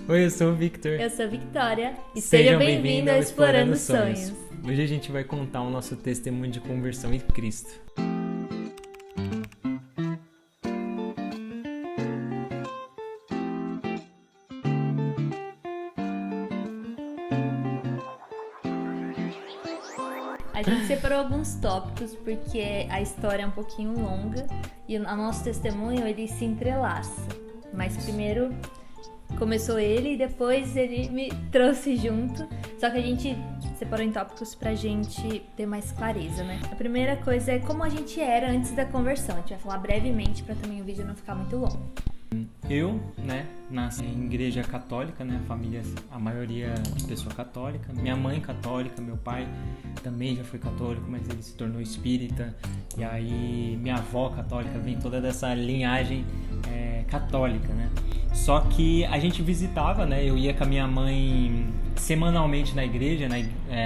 Oi, eu sou o Victor. Eu sou a Victoria e Sejam seja bem-vindo ao Explorando Sonhos. Hoje a gente vai contar o nosso testemunho de conversão em Cristo. A gente separou alguns tópicos porque a história é um pouquinho longa e o nosso testemunho ele se entrelaça. Mas primeiro começou ele e depois ele me trouxe junto. Só que a gente separou em tópicos pra gente ter mais clareza, né? A primeira coisa é como a gente era antes da conversão. A gente vai falar brevemente pra também o vídeo não ficar muito longo. Eu, nasci em igreja católica, família, a maioria de pessoa católica. Minha mãe católica, meu pai também já foi católico, mas ele se tornou espírita. E aí minha avó católica, vem toda dessa linhagem católica, Só que a gente visitava, eu ia com a minha mãe semanalmente na igreja,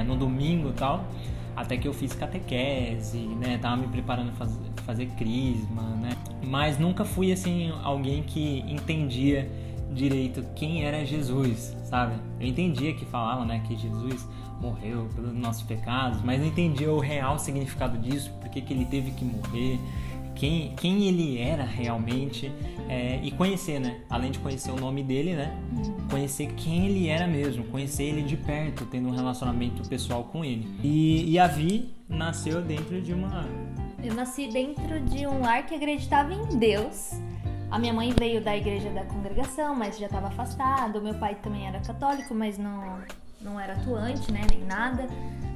no domingo e tal. Até que eu fiz catequese, tava me preparando pra fazer crisma, Mas nunca fui, assim, alguém que entendia direito quem era Jesus, sabe? Eu entendia que falavam, que Jesus morreu pelos nossos pecados, mas não entendia o real significado disso, porque que ele teve que morrer, quem ele era realmente, e conhecer, além de conhecer o nome dele, conhecer quem ele era mesmo, conhecer ele de perto, tendo um relacionamento pessoal com ele. E a Vi nasceu dentro de uma... Eu nasci dentro de um lar que acreditava em Deus. A minha mãe veio da igreja da congregação, mas já estava afastada. O meu pai também era católico, mas não era atuante, nem nada.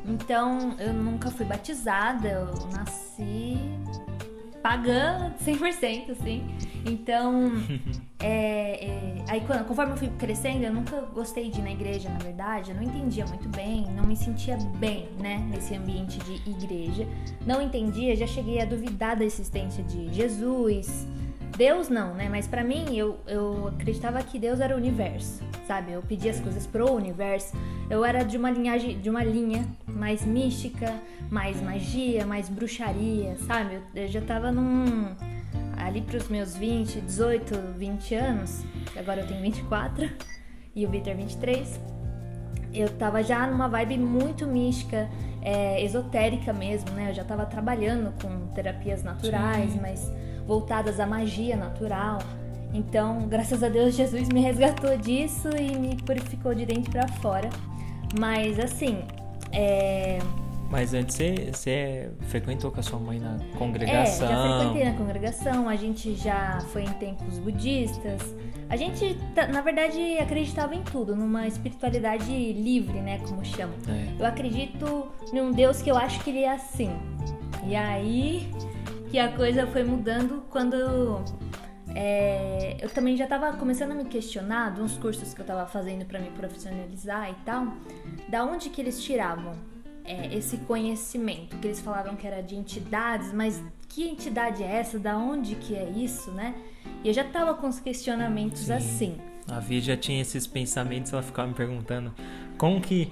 Então, eu nunca fui batizada. Eu nasci pagã 100%, assim. Então, aí conforme eu fui crescendo, eu nunca gostei de ir na igreja, na verdade. Eu não entendia muito bem, não me sentia bem, nesse ambiente de igreja. Não entendia, já cheguei a duvidar da existência de Jesus. Deus não, mas pra mim, eu acreditava que Deus era o universo, sabe? Eu pedia as coisas pro universo. Eu era de uma linha mais mística, mais magia, mais bruxaria, sabe? Eu já tava ali pros meus 18, 20 anos, agora eu tenho 24 e o Victor 23, eu tava já numa vibe muito mística, esotérica mesmo, Eu já tava trabalhando com terapias naturais, mas voltadas à magia natural. Então, graças a Deus, Jesus me resgatou disso e me purificou de dentro pra fora. Mas, assim, Mas antes você frequentou com a sua mãe na congregação? Já frequentei na congregação, a gente já foi em templos budistas. A gente, na verdade, acreditava em tudo, numa espiritualidade livre, como chamam. Eu acredito num Deus que eu acho que ele é assim. E aí que a coisa foi mudando quando eu também já estava começando a me questionar de uns cursos que eu estava fazendo para me profissionalizar e tal, da onde que eles tiravam esse conhecimento, que eles falavam que era de entidades, mas que entidade é essa? Da onde que é isso, E eu já estava com os questionamentos assim. A Vi já tinha esses pensamentos, ela ficava me perguntando como que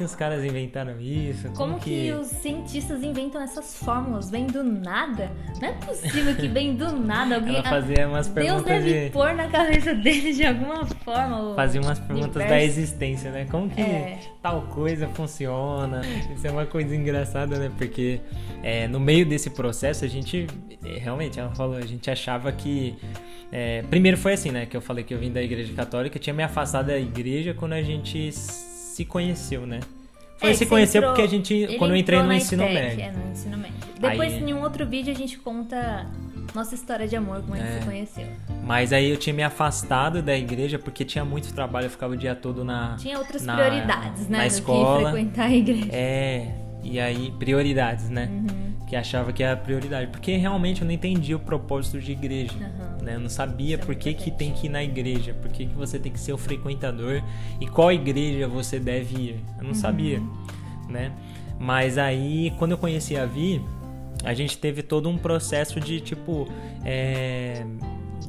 os caras inventaram isso? Como que os cientistas inventam essas fórmulas? Vem do nada? Não é possível que vem do nada. Alguém, ela fazia umas perguntas Deus deve pôr na cabeça deles de alguma forma. Fazia umas perguntas da existência, Como que tal coisa funciona? Isso é uma coisa engraçada, Porque no meio desse processo a gente, realmente, ela falou, a gente achava que... primeiro foi assim, que eu falei que eu vim da igreja católica, eu tinha me afastado da igreja quando a gente se conheceu, se conheceu porque a gente, quando eu entrei no ensino médio. No ensino médio. Depois, em um outro vídeo, a gente conta nossa história de amor, como a gente se conheceu. Mas aí eu tinha me afastado da igreja porque tinha muito trabalho, eu ficava o dia todo Tinha outras prioridades, na escola. Do que frequentar a igreja. E aí, prioridades, Que achava que era prioridade. Porque realmente eu não entendia o propósito de igreja. Eu não sabia por que tem que ir na igreja. Por que você tem que ser o frequentador. E qual igreja você deve ir. Eu não sabia, Mas aí, quando eu conheci a Vi, a gente teve todo um processo de,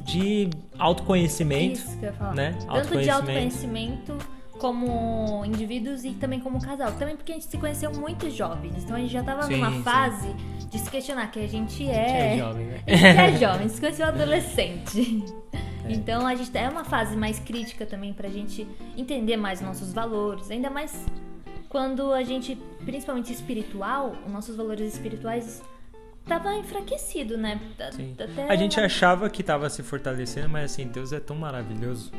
de autoconhecimento. Isso que eu ia falar. Tanto de autoconhecimento como indivíduos e também como casal. Também porque a gente se conheceu muito jovens. Então a gente já tava numa fase de se questionar que a gente é jovem, A gente é jovem, se conheceu adolescente. Então a gente é uma fase mais crítica também pra gente entender mais nossos valores, ainda mais quando a gente, principalmente espiritual, os nossos valores espirituais tava enfraquecido, né? Sim. Até... A gente achava que tava se fortalecendo, mas assim, Deus é tão maravilhoso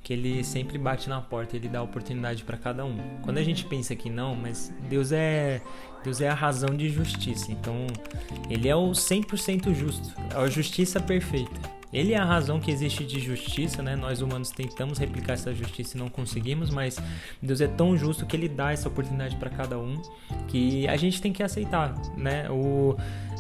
que Ele sempre bate na porta, Ele dá oportunidade para cada um. Quando a gente pensa que não, mas Deus é a razão de justiça. Então, Ele é o 100% justo, é a justiça perfeita. Ele é a razão que existe de justiça, né? Nós humanos tentamos replicar essa justiça e não conseguimos, mas Deus é tão justo que Ele dá essa oportunidade para cada um, que a gente tem que aceitar, né?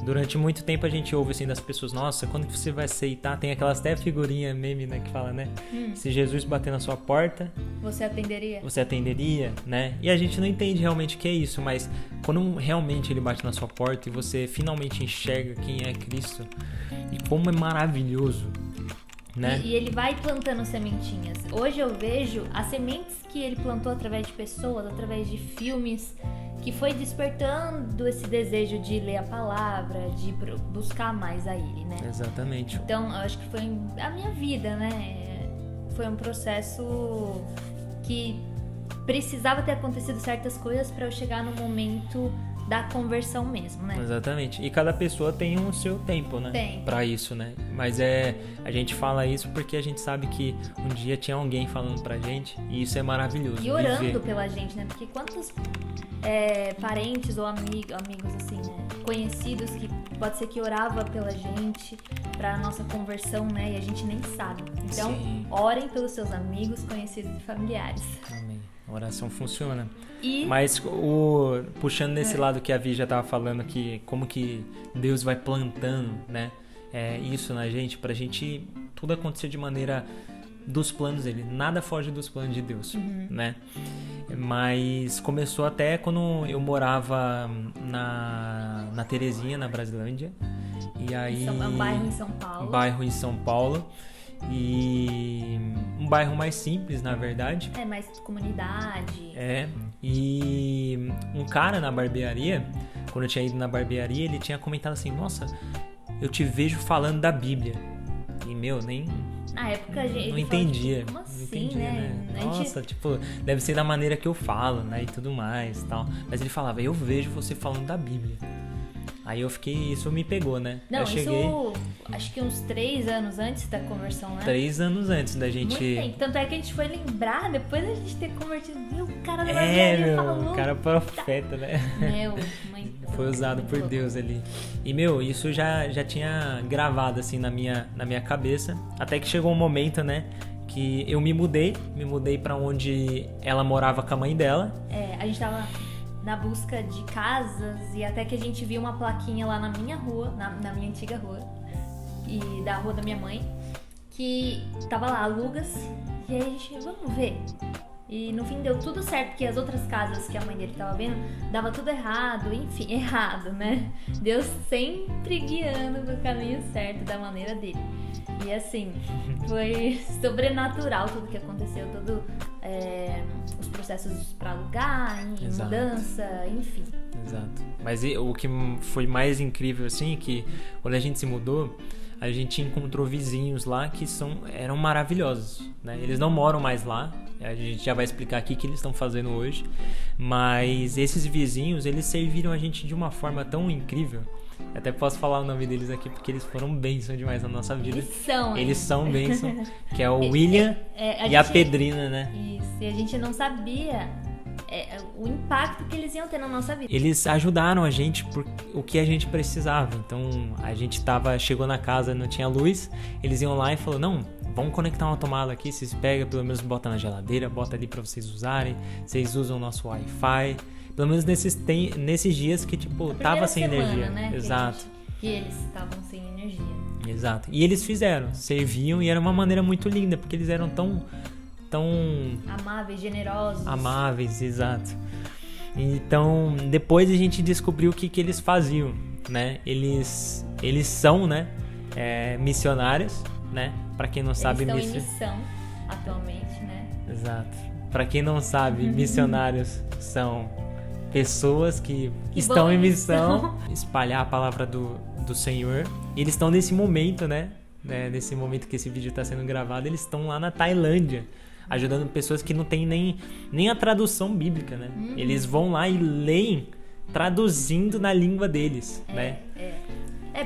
Durante muito tempo a gente ouve assim das pessoas, nossa, quando que você vai aceitar? Tem aquelas até figurinha meme, né, que fala, né? Se Jesus bater na sua porta, você atenderia? Você atenderia, né? E a gente não entende realmente o que é isso, mas quando realmente Ele bate na sua porta e você finalmente enxerga quem é Cristo e como é maravilhoso, né? E Ele vai plantando sementinhas. Hoje eu vejo as sementes que Ele plantou através de pessoas, através de filmes, que foi despertando esse desejo de ler a palavra, de buscar mais a Ele, né? Exatamente. Então, eu acho que foi a minha vida, né? Foi um processo que precisava ter acontecido certas coisas para eu chegar no momento da conversão mesmo, né? Exatamente. E cada pessoa tem o seu tempo, né? Tem. Pra isso, né? Mas a gente fala isso porque a gente sabe que um dia tinha alguém falando pra gente e isso é maravilhoso. E orando pela gente, né? Porque quantos parentes ou amigos assim, né? Conhecidos que pode ser que orava pela gente pra nossa conversão, né? E a gente nem sabe. Então, Sim. Orem pelos seus amigos, conhecidos e familiares. Amém. A oração funciona. E... Mas puxando nesse lado que a Vi já tava falando, que como que Deus vai plantando, né? Isso na gente, pra gente tudo acontecer de maneira dos planos dele. Nada foge dos planos de Deus, né? Mas começou até quando eu morava na Terezinha, na Brasilândia. E aí, um bairro em São Paulo. Bairro em São Paulo. E um bairro mais simples, na verdade. Mais comunidade. E um cara na barbearia, quando eu tinha ido na barbearia, ele tinha comentado assim, nossa, eu te vejo falando da Bíblia. E, nem... Na época a gente não entendia. Tipo, como assim, não entendia, né? Nossa, tipo, deve ser da maneira que eu falo, né? E tudo mais e tal. Mas ele falava, eu vejo você falando da Bíblia. Aí eu fiquei, isso me pegou, né? Não, eu cheguei... isso acho que uns 3 anos antes da conversão, né? 3 anos antes da gente... Muito tempo. Tanto é que a gente foi lembrar, depois da gente ter convertido, o cara da barbearia falou. O cara profeta, né? Foi usado por Deus ali. E, isso já tinha gravado, assim, na minha cabeça. Até que chegou um momento, né? Que eu me mudei pra onde ela morava com a mãe dela. A gente tava na busca de casas e até que a gente viu uma plaquinha lá na minha rua, na minha antiga rua, e da rua da minha mãe, que tava lá, alugas, e aí a gente, vamos ver. E no fim deu tudo certo, porque as outras casas que a mãe dele tava vendo, dava tudo errado, enfim, errado, né? Deus sempre guiando pro caminho certo, da maneira dele. E assim, foi sobrenatural tudo que aconteceu, os processos para alugar, mudança, enfim. Exato. Mas o que foi mais incrível, assim, é que quando a gente se mudou, a gente encontrou vizinhos lá que eram maravilhosos, né? Eles não moram mais lá, a gente já vai explicar aqui o que eles estão fazendo hoje, mas esses vizinhos, eles serviram a gente de uma forma tão incrível. Até posso falar o nome deles aqui porque eles foram bênção demais na nossa vida. Eles são bênção, que é o William e a Pedrina, né? Isso, e a gente não sabia o impacto que eles iam ter na nossa vida. Eles ajudaram a gente por o que a gente precisava. Então, a gente chegou na casa, não tinha luz, eles iam lá e falaram, não, vamos conectar uma tomada aqui, vocês pegam, pelo menos bota na geladeira, bota ali pra vocês usarem, vocês usam o nosso Wi-Fi. Pelo menos nesses dias que, tava sem energia. Né, Exato. Que eles estavam sem energia. Exato. E eles serviam e era uma maneira muito linda, porque eles eram tão amáveis, generosos. Amáveis, exato. Então, depois a gente descobriu o que eles faziam, né? Eles são, né, missionários, né? Pra quem não sabe... Eles estão em missão atualmente, né? Exato. Pra quem não sabe, missionários são pessoas que estão em missão, espalhar a palavra do Senhor. E eles estão nesse momento, né? né, nesse momento que esse vídeo está sendo gravado, eles estão lá na Tailândia, ajudando pessoas que não têm nem a tradução bíblica, né? Eles vão lá e leem, traduzindo na língua deles, né?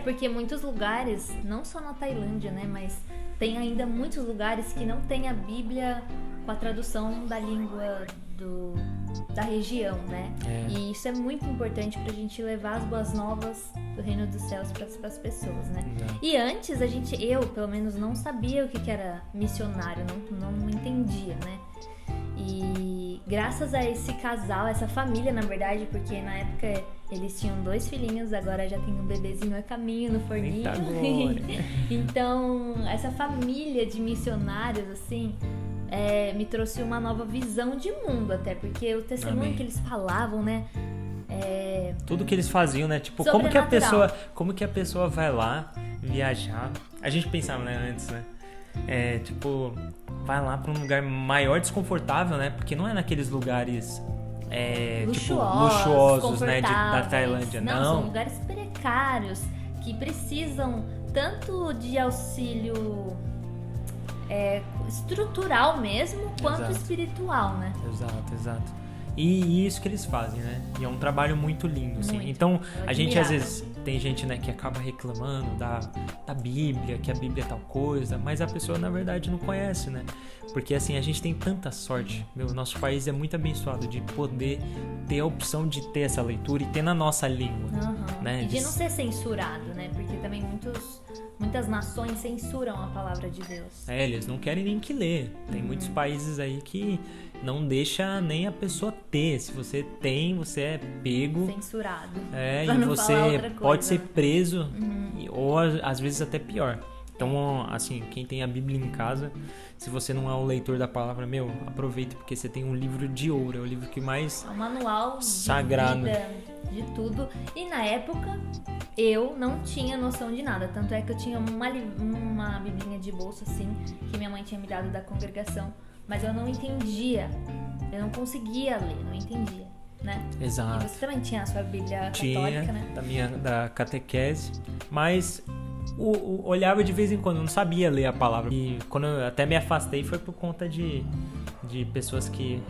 Porque muitos lugares, não só na Tailândia, né, mas tem ainda muitos lugares que não tem a Bíblia com a tradução da língua da região, né? E isso é muito importante pra gente levar as boas novas do reino dos céus para as pessoas, né? E antes eu pelo menos não sabia o que era missionário, não entendia, né? E graças a esse casal, essa família, na verdade, porque na época eles tinham 2 filhinhos, agora já tem um bebezinho a caminho no forninho. Então, essa família de missionários, assim, me trouxe uma nova visão de mundo, até porque o testemunho que eles falavam, né? Tudo que eles faziam, né? Tipo, como que a pessoa vai lá viajar? A gente pensava, né, antes, né? Tipo, vai lá pra um lugar maior desconfortável, né? Porque não é naqueles lugares luxuosos, né? Da Tailândia, não. São lugares precários que precisam tanto de auxílio estrutural mesmo, quanto espiritual, né? Exato. E isso que eles fazem, né? E é um trabalho muito lindo, assim. Então, a gente às vezes tem gente, né, que acaba reclamando da Bíblia, que a Bíblia é tal coisa, mas a pessoa, na verdade, não conhece, né? Porque, assim, a gente tem tanta sorte. Nosso país é muito abençoado de poder ter a opção de ter essa leitura e ter na nossa língua, né? E de não ser censurado, né? Porque também muitas nações censuram a palavra de Deus. Eles não querem nem que ler. Tem muitos países aí que não deixa nem a pessoa ter. Se você tem, você é pego. Censurado. E você pode ser preso, ou às vezes até pior. Então, assim, quem tem a Bíblia em casa, se você não é o leitor da palavra, aproveita, porque você tem um livro de ouro, é o livro que mais... É um manual sagrado. De vida, de tudo. E na época, eu não tinha noção de nada. Tanto é que eu tinha uma biblinha de bolso, assim, que minha mãe tinha me dado da congregação. Mas eu não entendia. Eu não conseguia ler, não entendia, né? Exato. E você também tinha a sua Bíblia católica, né? Da catequese, mas... olhava de vez em quando, eu não sabia ler a palavra. E quando eu até me afastei foi por conta de pessoas que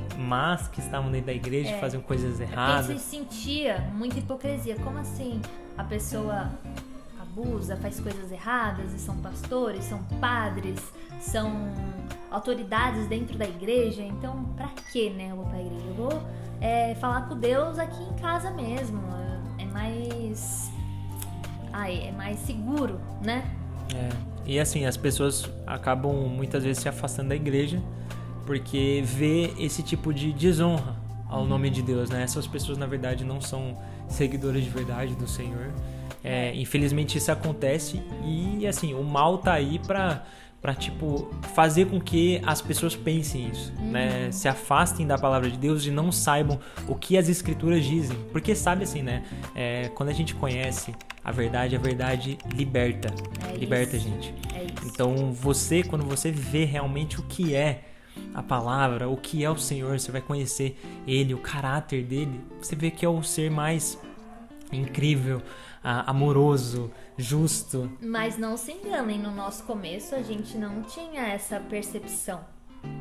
estavam dentro da igreja, que faziam coisas erradas. Porque se sentia muita hipocrisia. Como assim a pessoa abusa, faz coisas erradas e são pastores, são padres, são autoridades dentro da igreja? Então, pra que, né, eu vou pra igreja? Eu vou falar com Deus aqui em casa mesmo. É mais seguro, né? E assim, as pessoas acabam muitas vezes se afastando da igreja porque vê esse tipo de desonra ao nome de Deus, né? Essas pessoas, na verdade, não são seguidoras de verdade do Senhor. Infelizmente isso acontece e, assim, o mal tá aí pra tipo, fazer com que as pessoas pensem isso, né? Se afastem da palavra de Deus e não saibam o que as escrituras dizem. Porque sabe assim, né? Quando a gente conhece a verdade liberta. Liberta a gente. Então quando você vê realmente o que é a palavra, o que é o Senhor, você vai conhecer Ele, o caráter dele, você vê que é o ser mais incrível, amoroso, justo. Mas não se enganem, no nosso começo a gente não tinha essa percepção,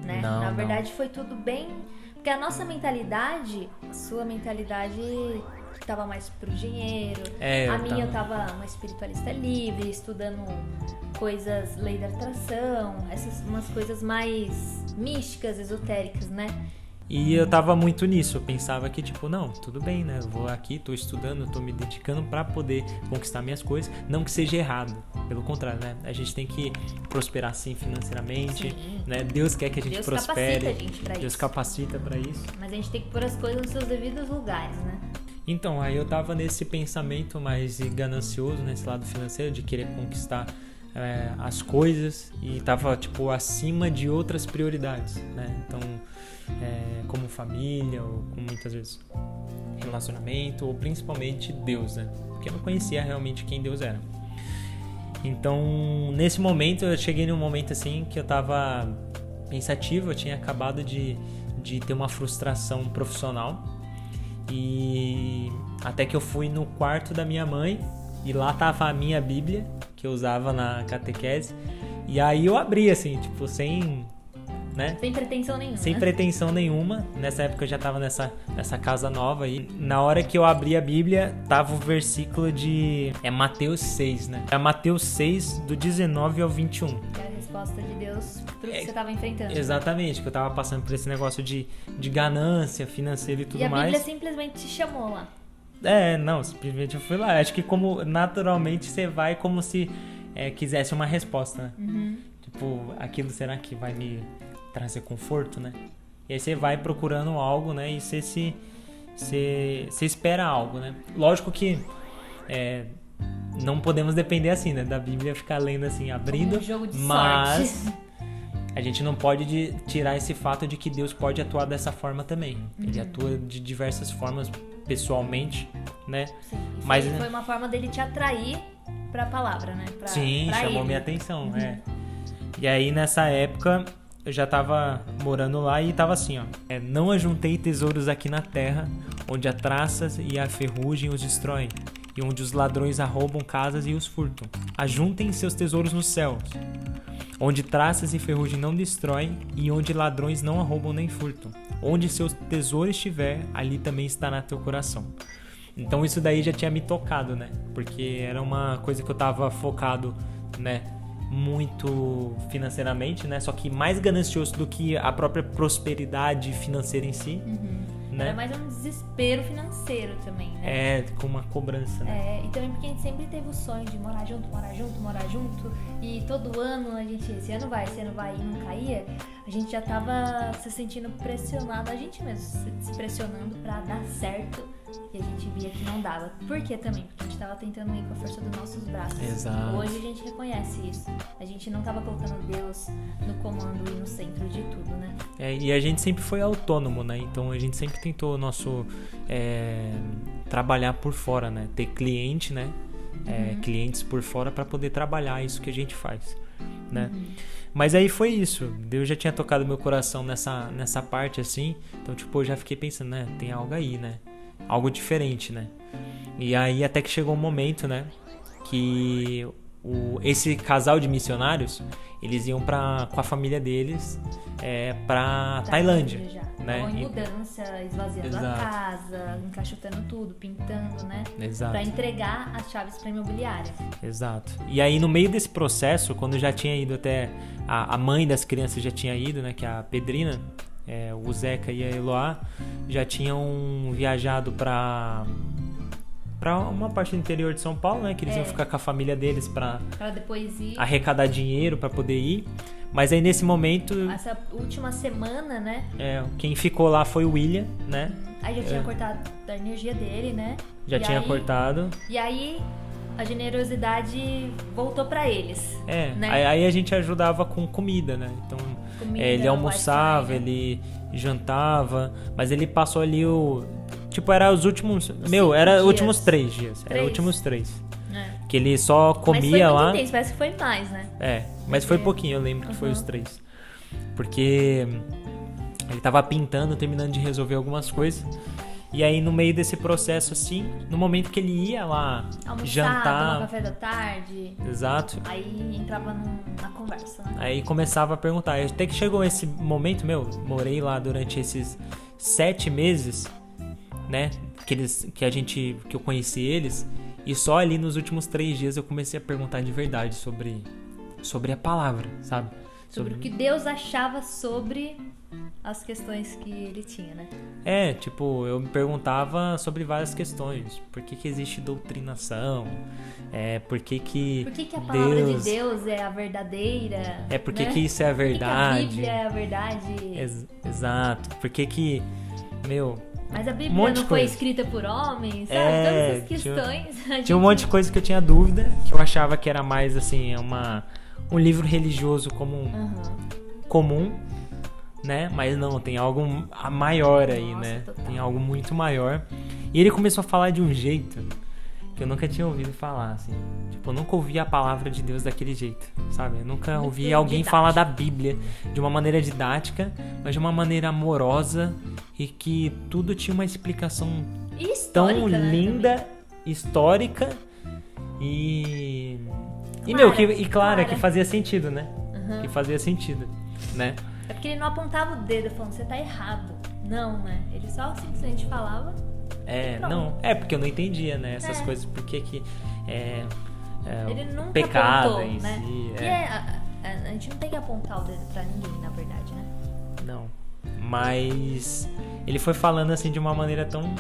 né? Na verdade foi tudo bem, porque a nossa mentalidade, a sua mentalidade tava mais pro dinheiro, eu tava uma espiritualista livre, estudando coisas, lei da atração, umas coisas mais místicas, esotéricas, né? E eu tava muito nisso, eu pensava que tipo, não, tudo bem, né, eu vou aqui, tô estudando, tô me dedicando pra poder conquistar minhas coisas, não que seja errado, pelo contrário, né, a gente tem que prosperar sim financeiramente, né, Deus quer que a gente prospere, Deus capacita pra isso. Mas a gente tem que pôr as coisas nos seus devidos lugares, né. Então, aí eu tava nesse pensamento mais ganancioso, nesse lado financeiro, de querer conquistar as coisas, e tava tipo acima de outras prioridades, né, então... como família, ou com muitas vezes relacionamento, ou principalmente Deus, né? Porque eu não conhecia realmente quem Deus era. Então, nesse momento, eu cheguei num momento assim que eu tava pensativo, eu tinha acabado de ter uma frustração profissional, e até que eu fui no quarto da minha mãe, e lá tava a minha Bíblia, que eu usava na catequese. E aí eu abri, assim, tipo, sem... né? Sem pretensão nenhuma. Sem pretensão nenhuma. Nessa época eu já tava nessa casa nova aí. Na hora que eu abri a Bíblia, tava o versículo de... É Mateus 6, né? É Mateus 6, do 19 ao 21. Que é a resposta de Deus pro que você tava enfrentando. Exatamente, que eu tava passando por esse negócio de ganância financeira e tudo mais. E a Bíblia simplesmente te chamou lá. Não, simplesmente eu fui lá. Acho que como naturalmente você vai como se quisesse uma resposta, né? Uhum. Tipo, aquilo será que vai me trazer conforto, né? E aí você vai procurando algo, né? E você espera algo, né? Lógico que não podemos depender assim, né? Da Bíblia ficar lendo assim, abrindo. Como um jogo de mas sorte. a gente não pode tirar esse fato de que Deus pode atuar dessa forma também. Ele atua de diversas formas pessoalmente, né? Sim, mas foi uma forma dele te atrair pra palavra, né? Sim, pra chamou ele. minha atenção, E aí nessa época eu já tava morando lá e tava assim, ó. Não ajuntei tesouros aqui na terra, onde a traças e a ferrugem os destroem, e onde os ladrões arrombam casas e os furtam. Ajuntem seus tesouros nos céus, onde traças e ferrugem não destroem, e onde ladrões não arrombam nem furtam. Onde seu tesouro estiver, ali também estará teu coração. Então isso daí já tinha me tocado, né? Porque era uma coisa que eu tava focado, né? Muito financeiramente, né? Só que mais ganancioso do que a própria prosperidade financeira em si, né? Era mais um desespero financeiro também, né? Com uma cobrança, né? E também porque a gente sempre teve o sonho de morar junto. E todo ano a gente, esse ano vai, e não caía. A gente já tava se sentindo pressionado, a gente mesmo se pressionando pra dar certo. E a gente via que não dava. Por quê também? Porque a gente tava tentando ir com a força dos nossos braços. Exato. Hoje a gente reconhece isso. A gente não tava colocando Deus no comando e no centro de tudo, né? E a gente sempre foi autônomo, né? Então a gente sempre tentou trabalhar por fora, né? Ter cliente, né? Clientes por fora para poder trabalhar isso que a gente faz, né? Mas aí foi isso. Deus já tinha tocado meu coração nessa parte, assim. Então, tipo, eu já fiquei pensando, né? Tem algo aí, né? Algo diferente, né? E aí até que chegou um momento, né? Que esse casal de missionários, eles iam com a família deles pra Tailândia, né? Estavam em mudança, esvaziando a casa, encaixotando tudo, pintando, né? Exato. Pra entregar as chaves pra imobiliária. Exato. E aí no meio desse processo, quando eu já tinha ido até... A mãe das crianças já tinha ido, né? Que é a Pedrina, o Zeca e a Eloá, já tinham viajado pra uma parte do interior de São Paulo, né? Que eles iam ficar com a família deles pra depois ir arrecadar dinheiro pra poder ir. Mas aí nesse momento... Essa última semana, né? Quem ficou lá foi o William, né? Aí já tinha cortado a energia dele, né? Já tinha cortado. E aí a generosidade voltou pra eles. Né? Aí a gente ajudava com comida, né? Então ele almoçava, Wi-Fi, né? ele jantava, mas ele passou ali tipo, era os últimos... era os últimos 3 dias. Era os últimos 3. Que ele só comia lá. Mas foi muito intenso, parece que foi mais, né? Mas foi pouquinho, eu lembro que foi os 3. Porque ele tava pintando, terminando de resolver algumas coisas. E aí no meio desse processo, assim, no momento que ele ia lá almoçar, jantar... tomar café da tarde. Exato. Aí entrava na conversa, né? Aí começava a perguntar. Até que chegou esse momento, morei lá durante esses 7 meses, né? Que eu conheci eles. E só ali nos últimos 3 dias eu comecei a perguntar de verdade sobre a palavra, sabe? Sobre o que Deus achava sobre as questões que ele tinha, né? Tipo, eu me perguntava sobre várias questões. Por que existe doutrinação? Por que a palavra de Deus é a verdadeira? Por que isso é a verdade? Por que a Bíblia é a verdade? Exato. Por que mas a Bíblia não foi escrita por homens, sabe? Todas essas questões. Tinha um monte de coisa que eu tinha dúvida, que eu achava que era mais, assim, um livro religioso comum, né? Mas não, tem algo maior aí, né? Total. Tem algo muito maior. E ele começou a falar de um jeito que eu nunca tinha ouvido falar, assim. Tipo, eu nunca ouvi a palavra de Deus daquele jeito, sabe? Eu nunca ouvi alguém falar da Bíblia de uma maneira didática, mas de uma maneira amorosa e que tudo tinha uma explicação tão linda, histórica e... E, meu, Clara, claro, Clara. que fazia sentido, né? Uhum. Que fazia sentido, né? É porque ele não apontava o dedo falando, você tá errado. Não, né? Ele só simplesmente falava. Pronto. Não. Porque eu não entendia, né? Essas É. coisas, porque que Ele nunca pecado apontou, em né? si. E a gente não tem que apontar o dedo pra ninguém, na verdade, né? Não. Mas ele foi falando assim de uma maneira tão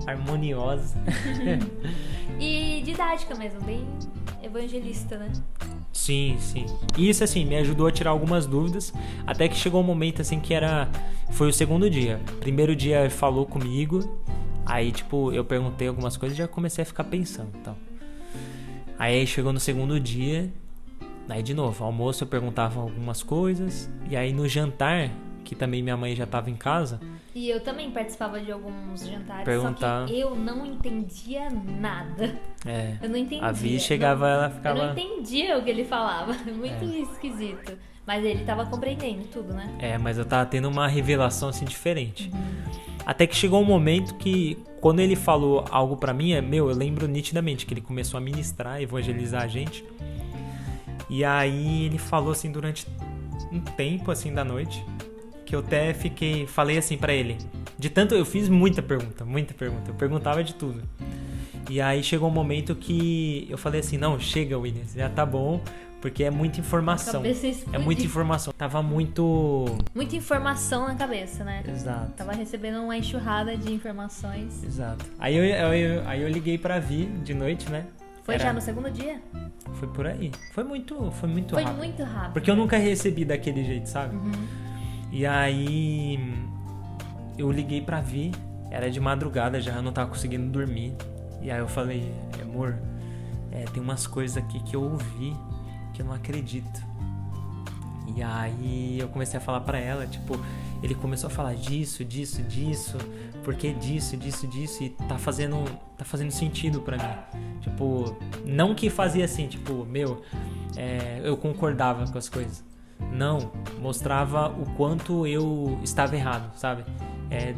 harmoniosa. E didática mesmo, bem evangelista, né? Sim. E isso, assim, me ajudou a tirar algumas dúvidas, até que chegou um momento, assim, foi o segundo dia. Primeiro dia ele falou comigo, aí, tipo, eu perguntei algumas coisas e já comecei a ficar pensando, então. Aí chegou no segundo dia, aí de novo, almoço eu perguntava algumas coisas, e aí no jantar, que também minha mãe já estava em casa. E eu também participava de alguns jantares, Perguntar. só que eu não entendia nada. Eu não entendia. A Vi chegava, ela ficava... Eu não entendia o que ele falava, muito esquisito. Mas ele tava compreendendo tudo, né? Mas eu tava tendo uma revelação assim diferente. Até que chegou um momento que, quando ele falou algo pra mim, eu lembro nitidamente que ele começou a ministrar, evangelizar a gente. E aí ele falou assim durante um tempo assim da noite, que eu até falei assim pra ele. De tanto, eu fiz muita pergunta, eu perguntava de tudo. E aí chegou um momento que eu falei assim, não, chega, Williams, já tá bom, porque é muita informação. É muita informação. Tava muito... Muita informação na cabeça, né? Exato. Tava recebendo uma enxurrada de informações. Exato. Aí eu liguei pra Vi de noite, né? Foi já no segundo dia? Foi por aí. Foi muito rápido. Foi muito rápido. Porque eu nunca recebi daquele jeito, sabe? E aí eu liguei pra Vi, era de madrugada já, eu não tava conseguindo dormir. E aí eu falei, amor, tem umas coisas aqui que eu ouvi que eu não acredito. E aí eu comecei a falar pra ela, tipo, ele começou a falar disso, porque disso, e tá fazendo sentido pra mim. Tipo, não que fazia assim, tipo, eu concordava com as coisas. Não, mostrava o quanto eu estava errado, sabe?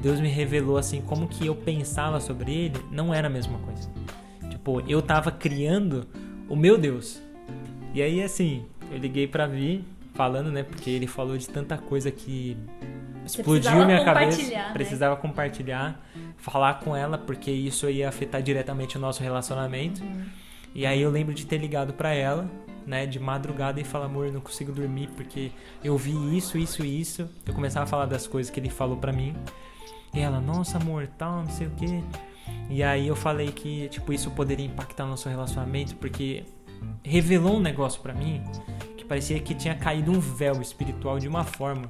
Deus me revelou assim, como que eu pensava sobre ele não era a mesma coisa. Tipo, eu tava criando o meu Deus. E aí, assim, eu liguei pra Vi, falando, né? Porque ele falou de tanta coisa que explodiu minha cabeça. Né? Precisava compartilhar, falar com ela, porque isso ia afetar diretamente o nosso relacionamento. E aí eu lembro de ter ligado pra ela, né, de madrugada, e falar, amor, eu não consigo dormir porque eu vi isso. Eu começava a falar das coisas que ele falou pra mim. E ela, nossa, amor, tal, não sei o quê. E aí eu falei que, tipo, isso poderia impactar o nosso relacionamento, porque revelou um negócio pra mim que parecia que tinha caído um véu espiritual de uma forma.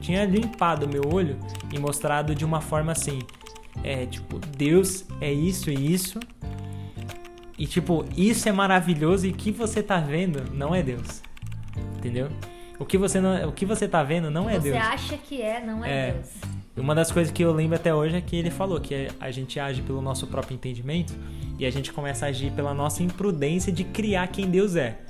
Tinha limpado o meu olho e mostrado de uma forma assim, tipo, Deus é isso e isso. E tipo, isso é maravilhoso, e o que você tá vendo não é Deus. Entendeu? O que você tá vendo não é Deus. Você acha que não é Deus. Uma das coisas que eu lembro até hoje é que ele falou que a gente age pelo nosso próprio entendimento e a gente começa a agir pela nossa imprudência de criar quem Deus é.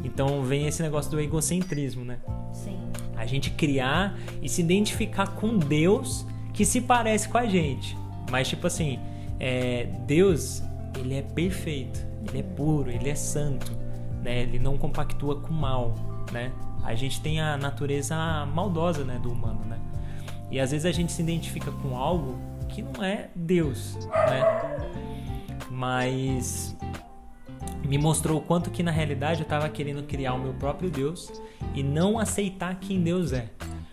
Então vem esse negócio do egocentrismo, né? Sim. A gente criar e se identificar com Deus que se parece com a gente. Mas tipo assim, Deus, ele é perfeito, ele é puro, ele é santo, né? Ele não compactua com o mal, né? A gente tem a natureza maldosa, né, do humano, né? E às vezes a gente se identifica com algo que não é Deus, né? Mas me mostrou o quanto que na realidade eu estava querendo criar o meu próprio Deus e não aceitar quem Deus é.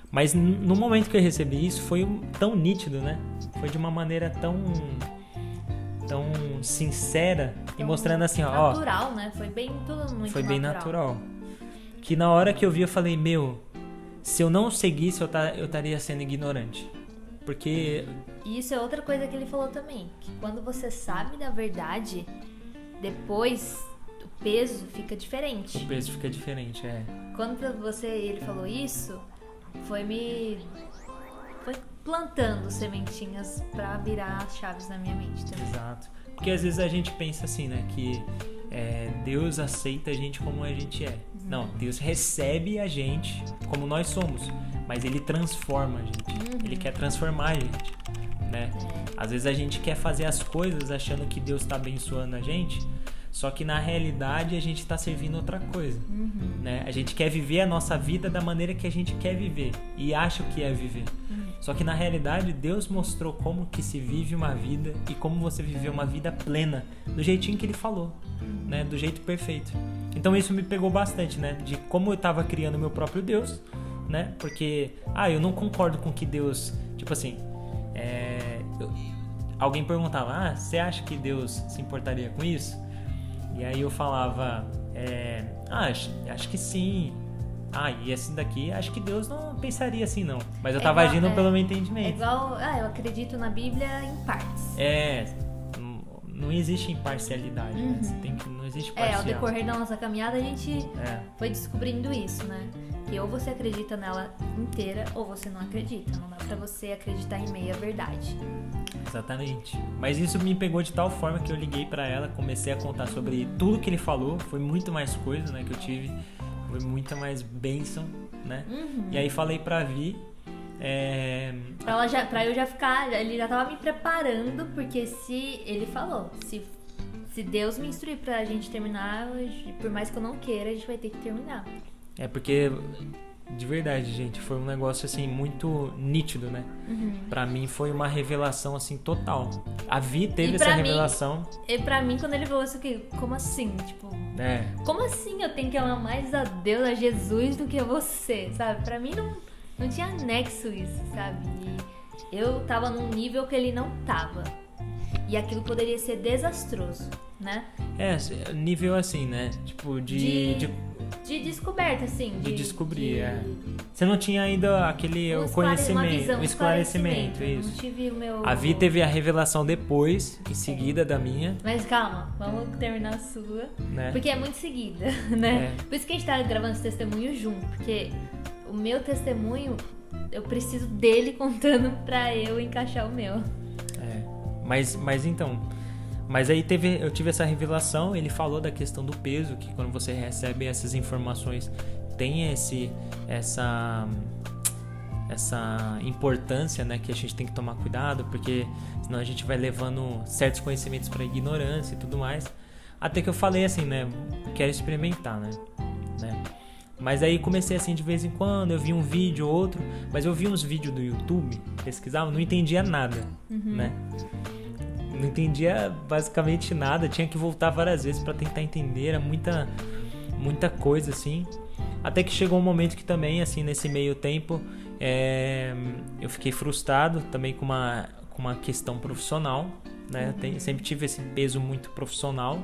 Mas no momento que eu recebi isso foi tão nítido, né? Foi de uma maneira tão sincera e mostrando assim, ó, natural, né? Foi bem tudo muito foi bem natural. Que na hora que eu vi eu falei, se eu não seguisse eu estaria sendo ignorante. Porque... E isso é outra coisa que ele falou também, que quando você sabe da verdade, depois o peso fica diferente. O peso fica diferente, Quando ele falou isso, foi plantando sementinhas pra virar as chaves na minha mente também. Exato. Porque às vezes a gente pensa assim, né, que Deus aceita a gente como a gente é. Não, Deus recebe a gente como nós somos, mas Ele transforma a gente. Ele quer transformar a gente, né? Às vezes a gente quer fazer as coisas achando que Deus está abençoando a gente, Só que na realidade a gente está servindo outra coisa, né? A gente quer viver a nossa vida da maneira que a gente quer viver e acha que é viver. Só que na realidade Deus mostrou como que se vive uma vida e como você viver uma vida plena, do jeitinho que Ele falou, né? Do jeito perfeito. Então isso me pegou bastante, né? De como eu estava criando o meu próprio Deus, né? Porque, eu não concordo com que Deus, tipo assim, alguém perguntava, você acha que Deus se importaria com isso? E aí eu falava, acho que sim. E esse daqui, acho que Deus não pensaria assim, não. Mas eu tava agindo pelo meu entendimento. É igual, eu acredito na Bíblia em partes. Não existe imparcialidade, né? Não existe parcial. Ao decorrer da nossa caminhada a gente foi descobrindo isso, né? Que ou você acredita nela inteira ou você não acredita. Não dá pra você acreditar em meia verdade. Exatamente. Mas isso me pegou de tal forma que eu liguei pra ela, comecei a contar sobre tudo que ele falou. Foi muito mais coisa, né, que eu tive. Foi muita mais bênção, né? E aí falei pra Vi. Pra eu já ficar, ele já tava me preparando, porque se ele falou, se Deus me instruir pra gente terminar, por mais que eu não queira, a gente vai ter que terminar. Porque, de verdade, gente, foi um negócio assim muito nítido, né? Pra mim foi uma revelação assim total. A Vi teve essa revelação. E pra mim, quando ele falou isso aqui, como assim? Tipo, como assim eu tenho que amar mais a Deus, a Jesus, do que a você, sabe? Pra mim não tinha nexo isso, sabe? E eu tava num nível que ele não tava. E aquilo poderia ser desastroso, né? Nível assim, né? Tipo, de descoberta, assim. De descobrir, Você não tinha ainda aquele conhecimento, o esclarecimento, isso. Não tive o meu... A Vi teve a revelação depois, em seguida da minha. Mas calma, vamos terminar a sua. Né? Porque é muito seguida, né? Por isso que a gente tá gravando esse testemunho junto, porque o meu testemunho, eu preciso dele contando pra eu encaixar o meu. Mas aí eu tive essa revelação, ele falou da questão do peso, que quando você recebe essas informações, tem essa importância, né, que a gente tem que tomar cuidado, porque senão a gente vai levando certos conhecimentos para ignorância e tudo mais. Até que eu falei assim, né, quero experimentar, né? Mas aí comecei assim de vez em quando, eu vi um vídeo ou outro, mas eu vi uns vídeos do YouTube, pesquisava, não entendia nada, né? Não entendia basicamente nada, tinha que voltar várias vezes para tentar entender, era muita coisa assim. Até que chegou um momento que também, assim, nesse meio tempo, eu fiquei frustrado também com uma questão profissional, né? Sempre tive esse peso muito profissional,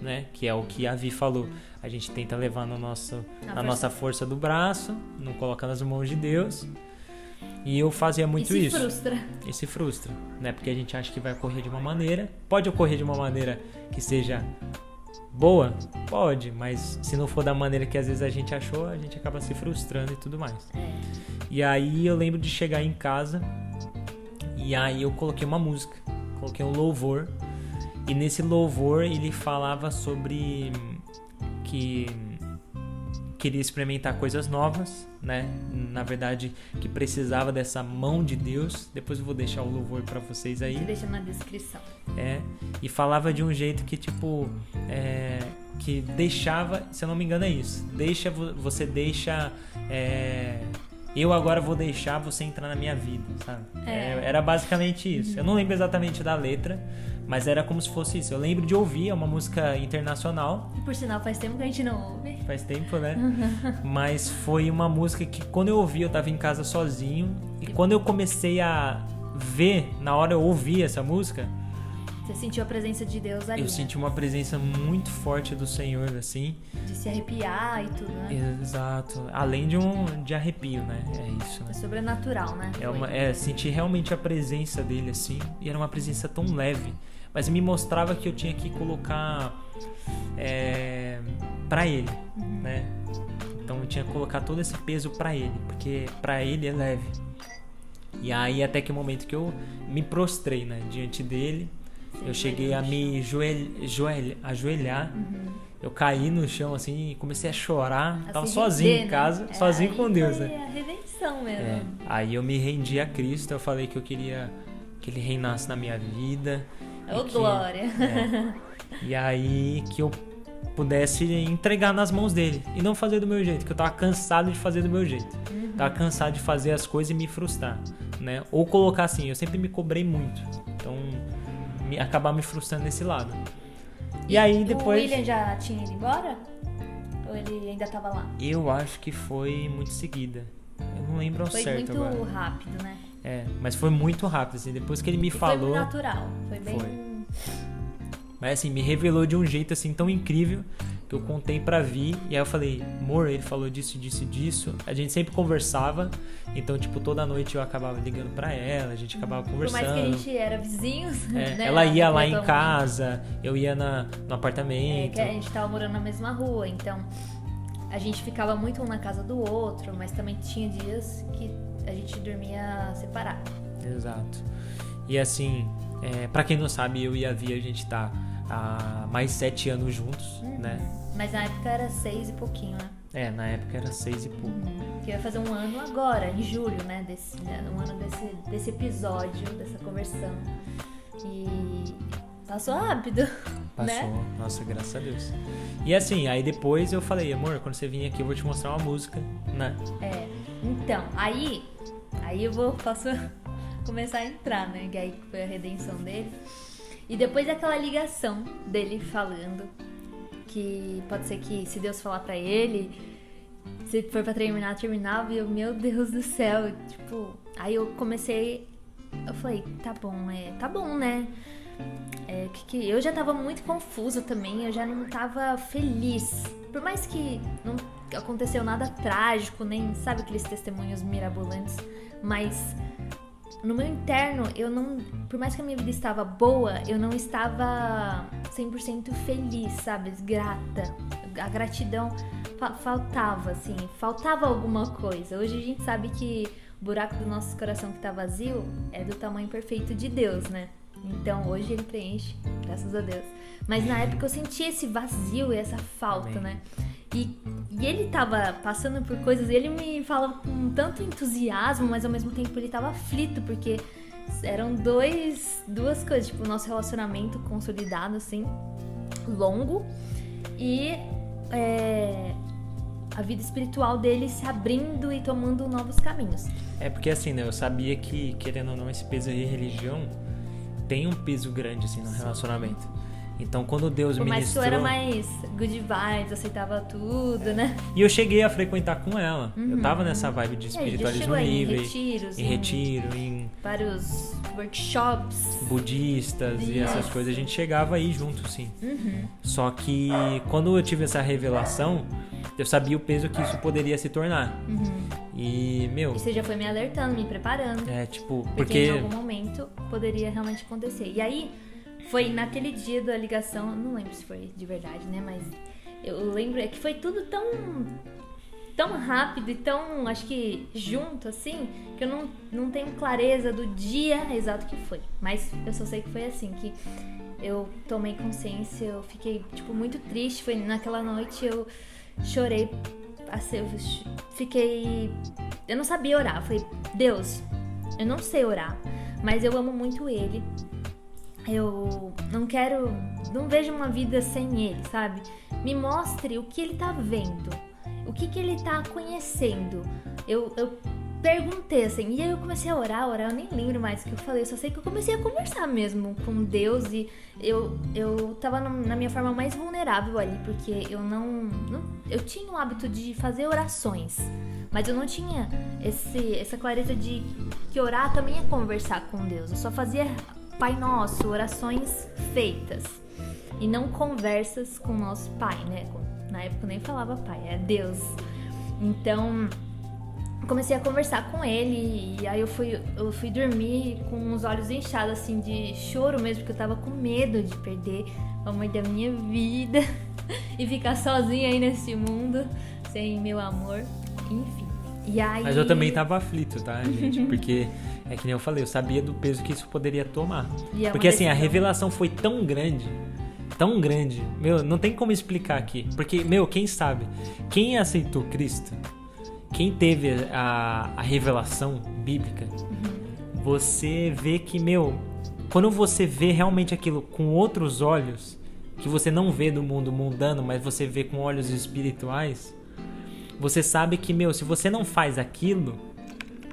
né? Que é o que a Vi falou. A gente tenta levar na nossa força do braço, não coloca nas mãos de Deus. E eu fazia muito isso. E se frustra, né? Porque a gente acha que vai ocorrer de uma maneira. Pode ocorrer de uma maneira que seja boa? Pode, mas se não for da maneira que às vezes a gente achou, a gente acaba se frustrando e tudo mais. E aí eu lembro de chegar em casa e aí eu coloquei uma música, coloquei um louvor. E nesse louvor ele falava sobre que queria experimentar coisas novas, né? Na verdade, que precisava dessa mão de Deus. Depois eu vou deixar o louvor pra vocês aí. Deixa na descrição. E falava de um jeito que, tipo, que deixava, se eu não me engano é isso, você deixa, eu agora vou deixar você entrar na minha vida, sabe? Era basicamente isso. Eu não lembro exatamente da letra, mas era como se fosse isso. Eu lembro de ouvir, é uma música internacional. Por sinal, faz tempo que a gente não ouve. Faz tempo, né? Mas foi uma música que quando eu ouvi, eu tava em casa sozinho. E quando eu comecei a ver, na hora eu ouvi essa música... Você sentiu a presença de Deus ali. Eu senti uma presença muito forte do Senhor, assim. De se arrepiar e tudo, né? Exato. Além de arrepio, né? É isso, né? É sobrenatural, né? Senti realmente a presença dele, assim. E era uma presença tão leve. Mas me mostrava que eu tinha que colocar pra ele, né? Então eu tinha que colocar todo esse peso pra ele, porque pra ele é leve. E aí até que o momento que eu me prostrei, né, diante dele, eu cheguei a me ajoelhar. Eu caí no chão assim e comecei a chorar. Eu tava sozinho em casa, sozinho com Deus, né? É a redenção mesmo. Aí eu me rendi a Cristo, eu falei que eu queria que ele reinasse na minha vida. Glória! E aí que eu pudesse entregar nas mãos dele e não fazer do meu jeito, que eu tava cansado de fazer do meu jeito. Tava cansado de fazer as coisas e me frustrar, né? Ou colocar assim, eu sempre me cobrei muito. Então, acabar me frustrando nesse lado. E aí depois... O William já tinha ido embora? Ou ele ainda tava lá? Eu acho que foi muito seguida. Eu não lembro ao certo agora. Foi muito rápido, né? Mas foi muito rápido, assim. Depois que ele me falou... Foi natural. Foi bem... Mas assim, me revelou de um jeito assim tão incrível que eu contei pra Vi. E aí eu falei, amor, ele falou disso, disso e disso. A gente sempre conversava. Então, tipo, toda noite eu acabava ligando pra ela. A gente acabava conversando. Por mais que a gente era vizinhos, né? Ela ia lá em casa, eu ia no apartamento. Que a gente tava morando na mesma rua, então a gente ficava muito um na casa do outro, mas também tinha dias que a gente dormia separado. Exato. E assim, pra quem não sabe, eu e a Vi, a gente tá há mais 7 anos juntos, né? Mas na época era 6 e pouquinho, né? Na época era 6 e pouco. Que vai fazer um ano agora, em julho, né? Um ano desse episódio, dessa conversão. E passou rápido. Passou, né? Nossa, graças a Deus. E assim, aí depois eu falei, amor, quando você vir aqui eu vou te mostrar uma música, né? Então, aí posso começar a entrar, né? Que aí foi a redenção dele. E depois daquela ligação dele falando que pode ser que se Deus falar pra ele, se for pra terminava, e eu, meu Deus do céu, tipo, aí eu falei, tá bom, né? Eu já tava muito confusa também, eu já não tava feliz. Por mais que não aconteceu nada trágico, nem, sabe, aqueles testemunhos mirabolantes, mas no meu interno, por mais que a minha vida estava boa, eu não estava 100% feliz, sabe, grata. A gratidão faltava alguma coisa. Hoje a gente sabe que o buraco do nosso coração que tá vazio é do tamanho perfeito de Deus, né? Então hoje ele preenche, graças a Deus. Mas na época eu senti esse vazio e essa falta, Amém. né? E ele tava passando por coisas, ele me falava com tanto entusiasmo, mas ao mesmo tempo ele tava aflito, porque eram duas coisas, tipo, o nosso relacionamento consolidado, assim, longo, e a vida espiritual dele se abrindo e tomando novos caminhos. Porque assim, né, eu sabia que, querendo ou não, esse peso de religião tem um peso grande, assim, no relacionamento. Então, quando Deus Por mais ministrou... que eu era mais good vibes, aceitava tudo, né? E eu cheguei a frequentar com ela. Eu tava nessa vibe de espiritualismo livre. Em retiro, em vários workshops budistas e essas coisas. A gente chegava aí junto, sim. Só que quando eu tive essa revelação, eu sabia o peso que isso poderia se tornar. E, E você já foi me alertando, me preparando. Porque em algum momento poderia realmente acontecer. E aí... Foi naquele dia da ligação, eu não lembro se foi de verdade, né? Mas eu lembro que foi tudo tão rápido e tão, acho que, junto, assim, que eu não tenho clareza do dia exato que foi. Mas eu só sei que foi assim, que eu tomei consciência, eu fiquei, tipo, muito triste. Foi naquela noite, eu chorei, assim, eu não sabia orar. Eu falei, Deus, eu não sei orar, mas eu amo muito Ele. Eu não vejo uma vida sem ele, sabe? Me mostre o que ele tá vendo, o que ele tá conhecendo. Eu perguntei assim, e aí eu comecei a orar, eu nem lembro mais o que eu falei, eu só sei que eu comecei a conversar mesmo com Deus e eu tava na minha forma mais vulnerável ali, porque eu tinha o hábito de fazer orações, mas eu não tinha essa clareza de que orar também é conversar com Deus. Eu só fazia Pai Nosso, orações feitas e não conversas com o nosso Pai, né? Na época eu nem falava Pai, é Deus. Então comecei a conversar com ele e aí eu fui dormir com os olhos inchados, assim, de choro mesmo, porque eu tava com medo de perder o amor da minha vida e ficar sozinha aí nesse mundo sem meu amor, enfim. E aí... Mas eu também tava aflito, tá, gente? Porque, que nem eu falei, eu sabia do peso que isso poderia tomar. Porque assim, a revelação foi tão grande, meu, não tem como explicar aqui. Porque, meu, quem sabe, quem aceitou Cristo, quem teve a revelação bíblica, você vê que, meu, quando você vê realmente aquilo com outros olhos, que você não vê do mundo mundano, mas você vê com olhos espirituais, você sabe que, se você não faz aquilo,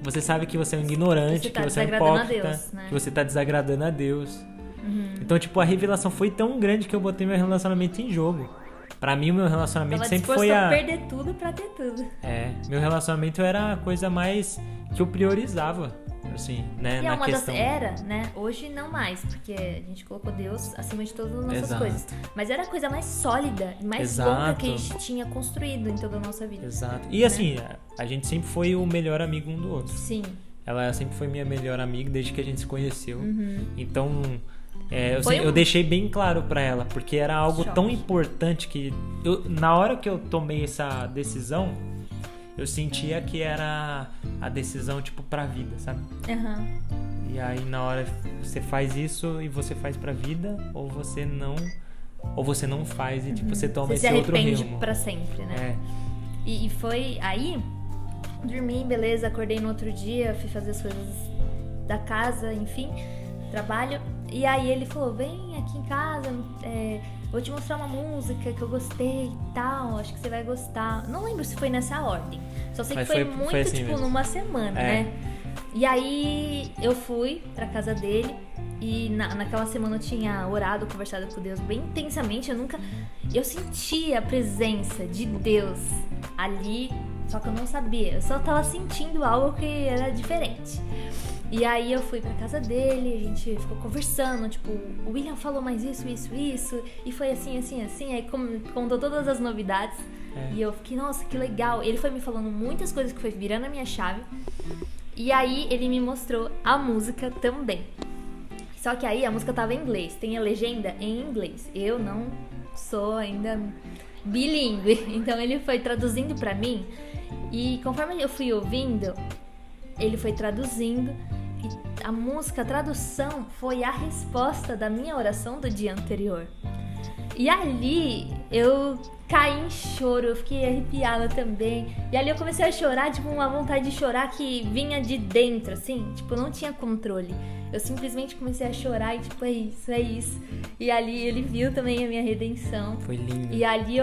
você sabe que você é um ignorante, que você é um hipócrita, Deus, né? que você tá desagradando a Deus. Uhum. Então, tipo, a revelação foi tão grande que eu botei meu relacionamento em jogo. Pra mim, o meu relacionamento Tava sempre disposto foi a perder tudo pra ter tudo. meu relacionamento era a coisa mais que eu priorizava, assim, né, E na uma questão. Era, né? Hoje não mais, porque a gente colocou Deus acima de todas as nossas Exato. coisas. Mas era a coisa mais sólida e mais Exato. longa que a gente tinha construído em toda a nossa vida. Exato. E assim, a gente sempre foi o melhor amigo um do outro. Sim. Ela sempre foi minha melhor amiga desde que a gente se conheceu. Então, Foi eu deixei bem claro pra ela, porque era algo Choque. tão importante que na hora que eu tomei essa decisão, eu sentia que era a decisão tipo pra vida, sabe? Aham. E aí na hora você faz isso e você faz pra vida, ou você não faz e tipo você toma Você esse se outro arrepende rumo. pra sempre, né? É. E foi aí, dormi, beleza, acordei no outro dia, fui fazer as coisas da casa, enfim, trabalho. E aí ele falou, vem aqui em casa, vou te mostrar uma música que eu gostei e tal, acho que você vai gostar. Não lembro se foi nessa ordem, só sei Mas que foi foi muito, assim tipo, mesmo. numa semana, né? E aí eu fui pra casa dele e naquela semana eu tinha orado, conversado com Deus bem intensamente. Eu sentia a presença de Deus ali, só que eu não sabia. Eu só tava sentindo algo que era diferente. E aí eu fui pra casa dele, a gente ficou conversando, tipo, o William falou mais isso, e foi assim, aí contou todas as novidades. E eu fiquei, nossa, que legal. Ele foi me falando muitas coisas que foi virando a minha chave. E aí ele me mostrou a música também. Só que aí a música tava em inglês, tem a legenda em inglês. Eu não sou ainda bilíngue, então ele foi traduzindo pra mim. E conforme eu fui ouvindo, ele foi traduzindo. E a música, a tradução, foi a resposta da minha oração do dia anterior. E ali eu caí em choro, eu fiquei arrepiada também. E ali eu comecei a chorar, tipo, uma vontade de chorar que vinha de dentro, assim, tipo, não tinha controle. Eu simplesmente comecei a chorar e tipo, é isso. E ali ele viu também a minha redenção. Foi lindo. E ali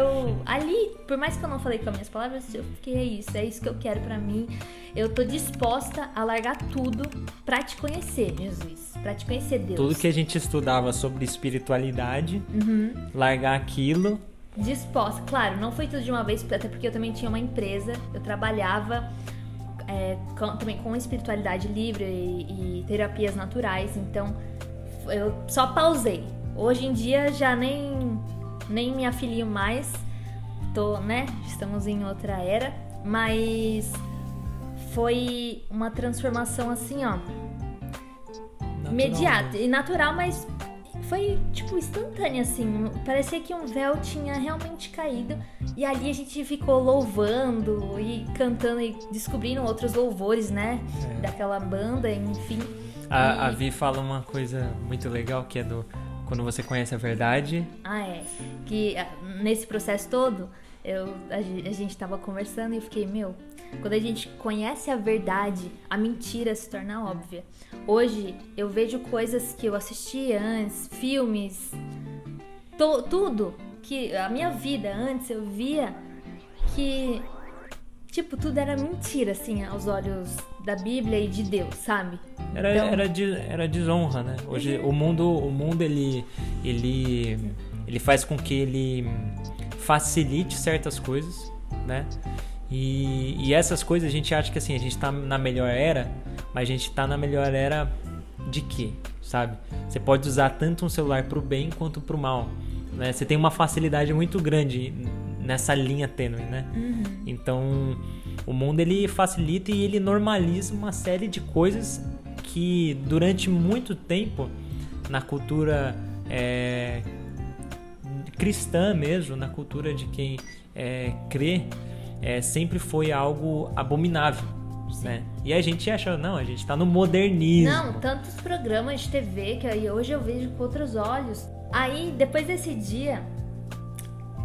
por mais que eu não falei com as minhas palavras, eu fiquei, é isso que eu quero pra mim. Eu tô disposta a largar tudo pra te conhecer, Jesus, pra te conhecer, Deus. Tudo que a gente estudava sobre espiritualidade, largar aquilo. Disposta, claro, não foi tudo de uma vez, até porque eu também tinha uma empresa, eu trabalhava também com espiritualidade livre e terapias naturais, então eu só pausei. Hoje em dia já nem me afilio mais, estamos em outra era, mas foi uma transformação assim, ó, imediata e natural, mas foi, tipo, instantânea, assim. Parecia que um véu tinha realmente caído. E ali a gente ficou louvando e cantando e descobrindo outros louvores, né? Daquela banda, enfim. A Vi fala uma coisa muito legal, que é quando você conhece a verdade. Que nesse processo todo, a gente tava conversando e eu fiquei, quando a gente conhece a verdade, a mentira se torna óbvia. Hoje eu vejo coisas que eu assistia antes, filmes, tudo que a minha vida antes eu via que, tipo, tudo era mentira, assim, aos olhos da Bíblia e de Deus, sabe? Era desonra, né? Hoje o mundo ele faz com que ele facilite certas coisas, né? E essas coisas a gente acha que assim, a gente tá na melhor era, mas a gente tá na melhor era de quê, sabe? Você pode usar tanto um celular pro bem quanto pro mal, né? Você tem uma facilidade muito grande nessa linha tênue, né? Então, o mundo ele facilita e ele normaliza uma série de coisas que durante muito tempo na cultura cristã mesmo, na cultura de quem crê, sempre foi algo abominável, né? E a gente acha, não, a gente tá no modernismo. Não, tantos programas de TV que aí hoje eu vejo com outros olhos. Aí, depois desse dia,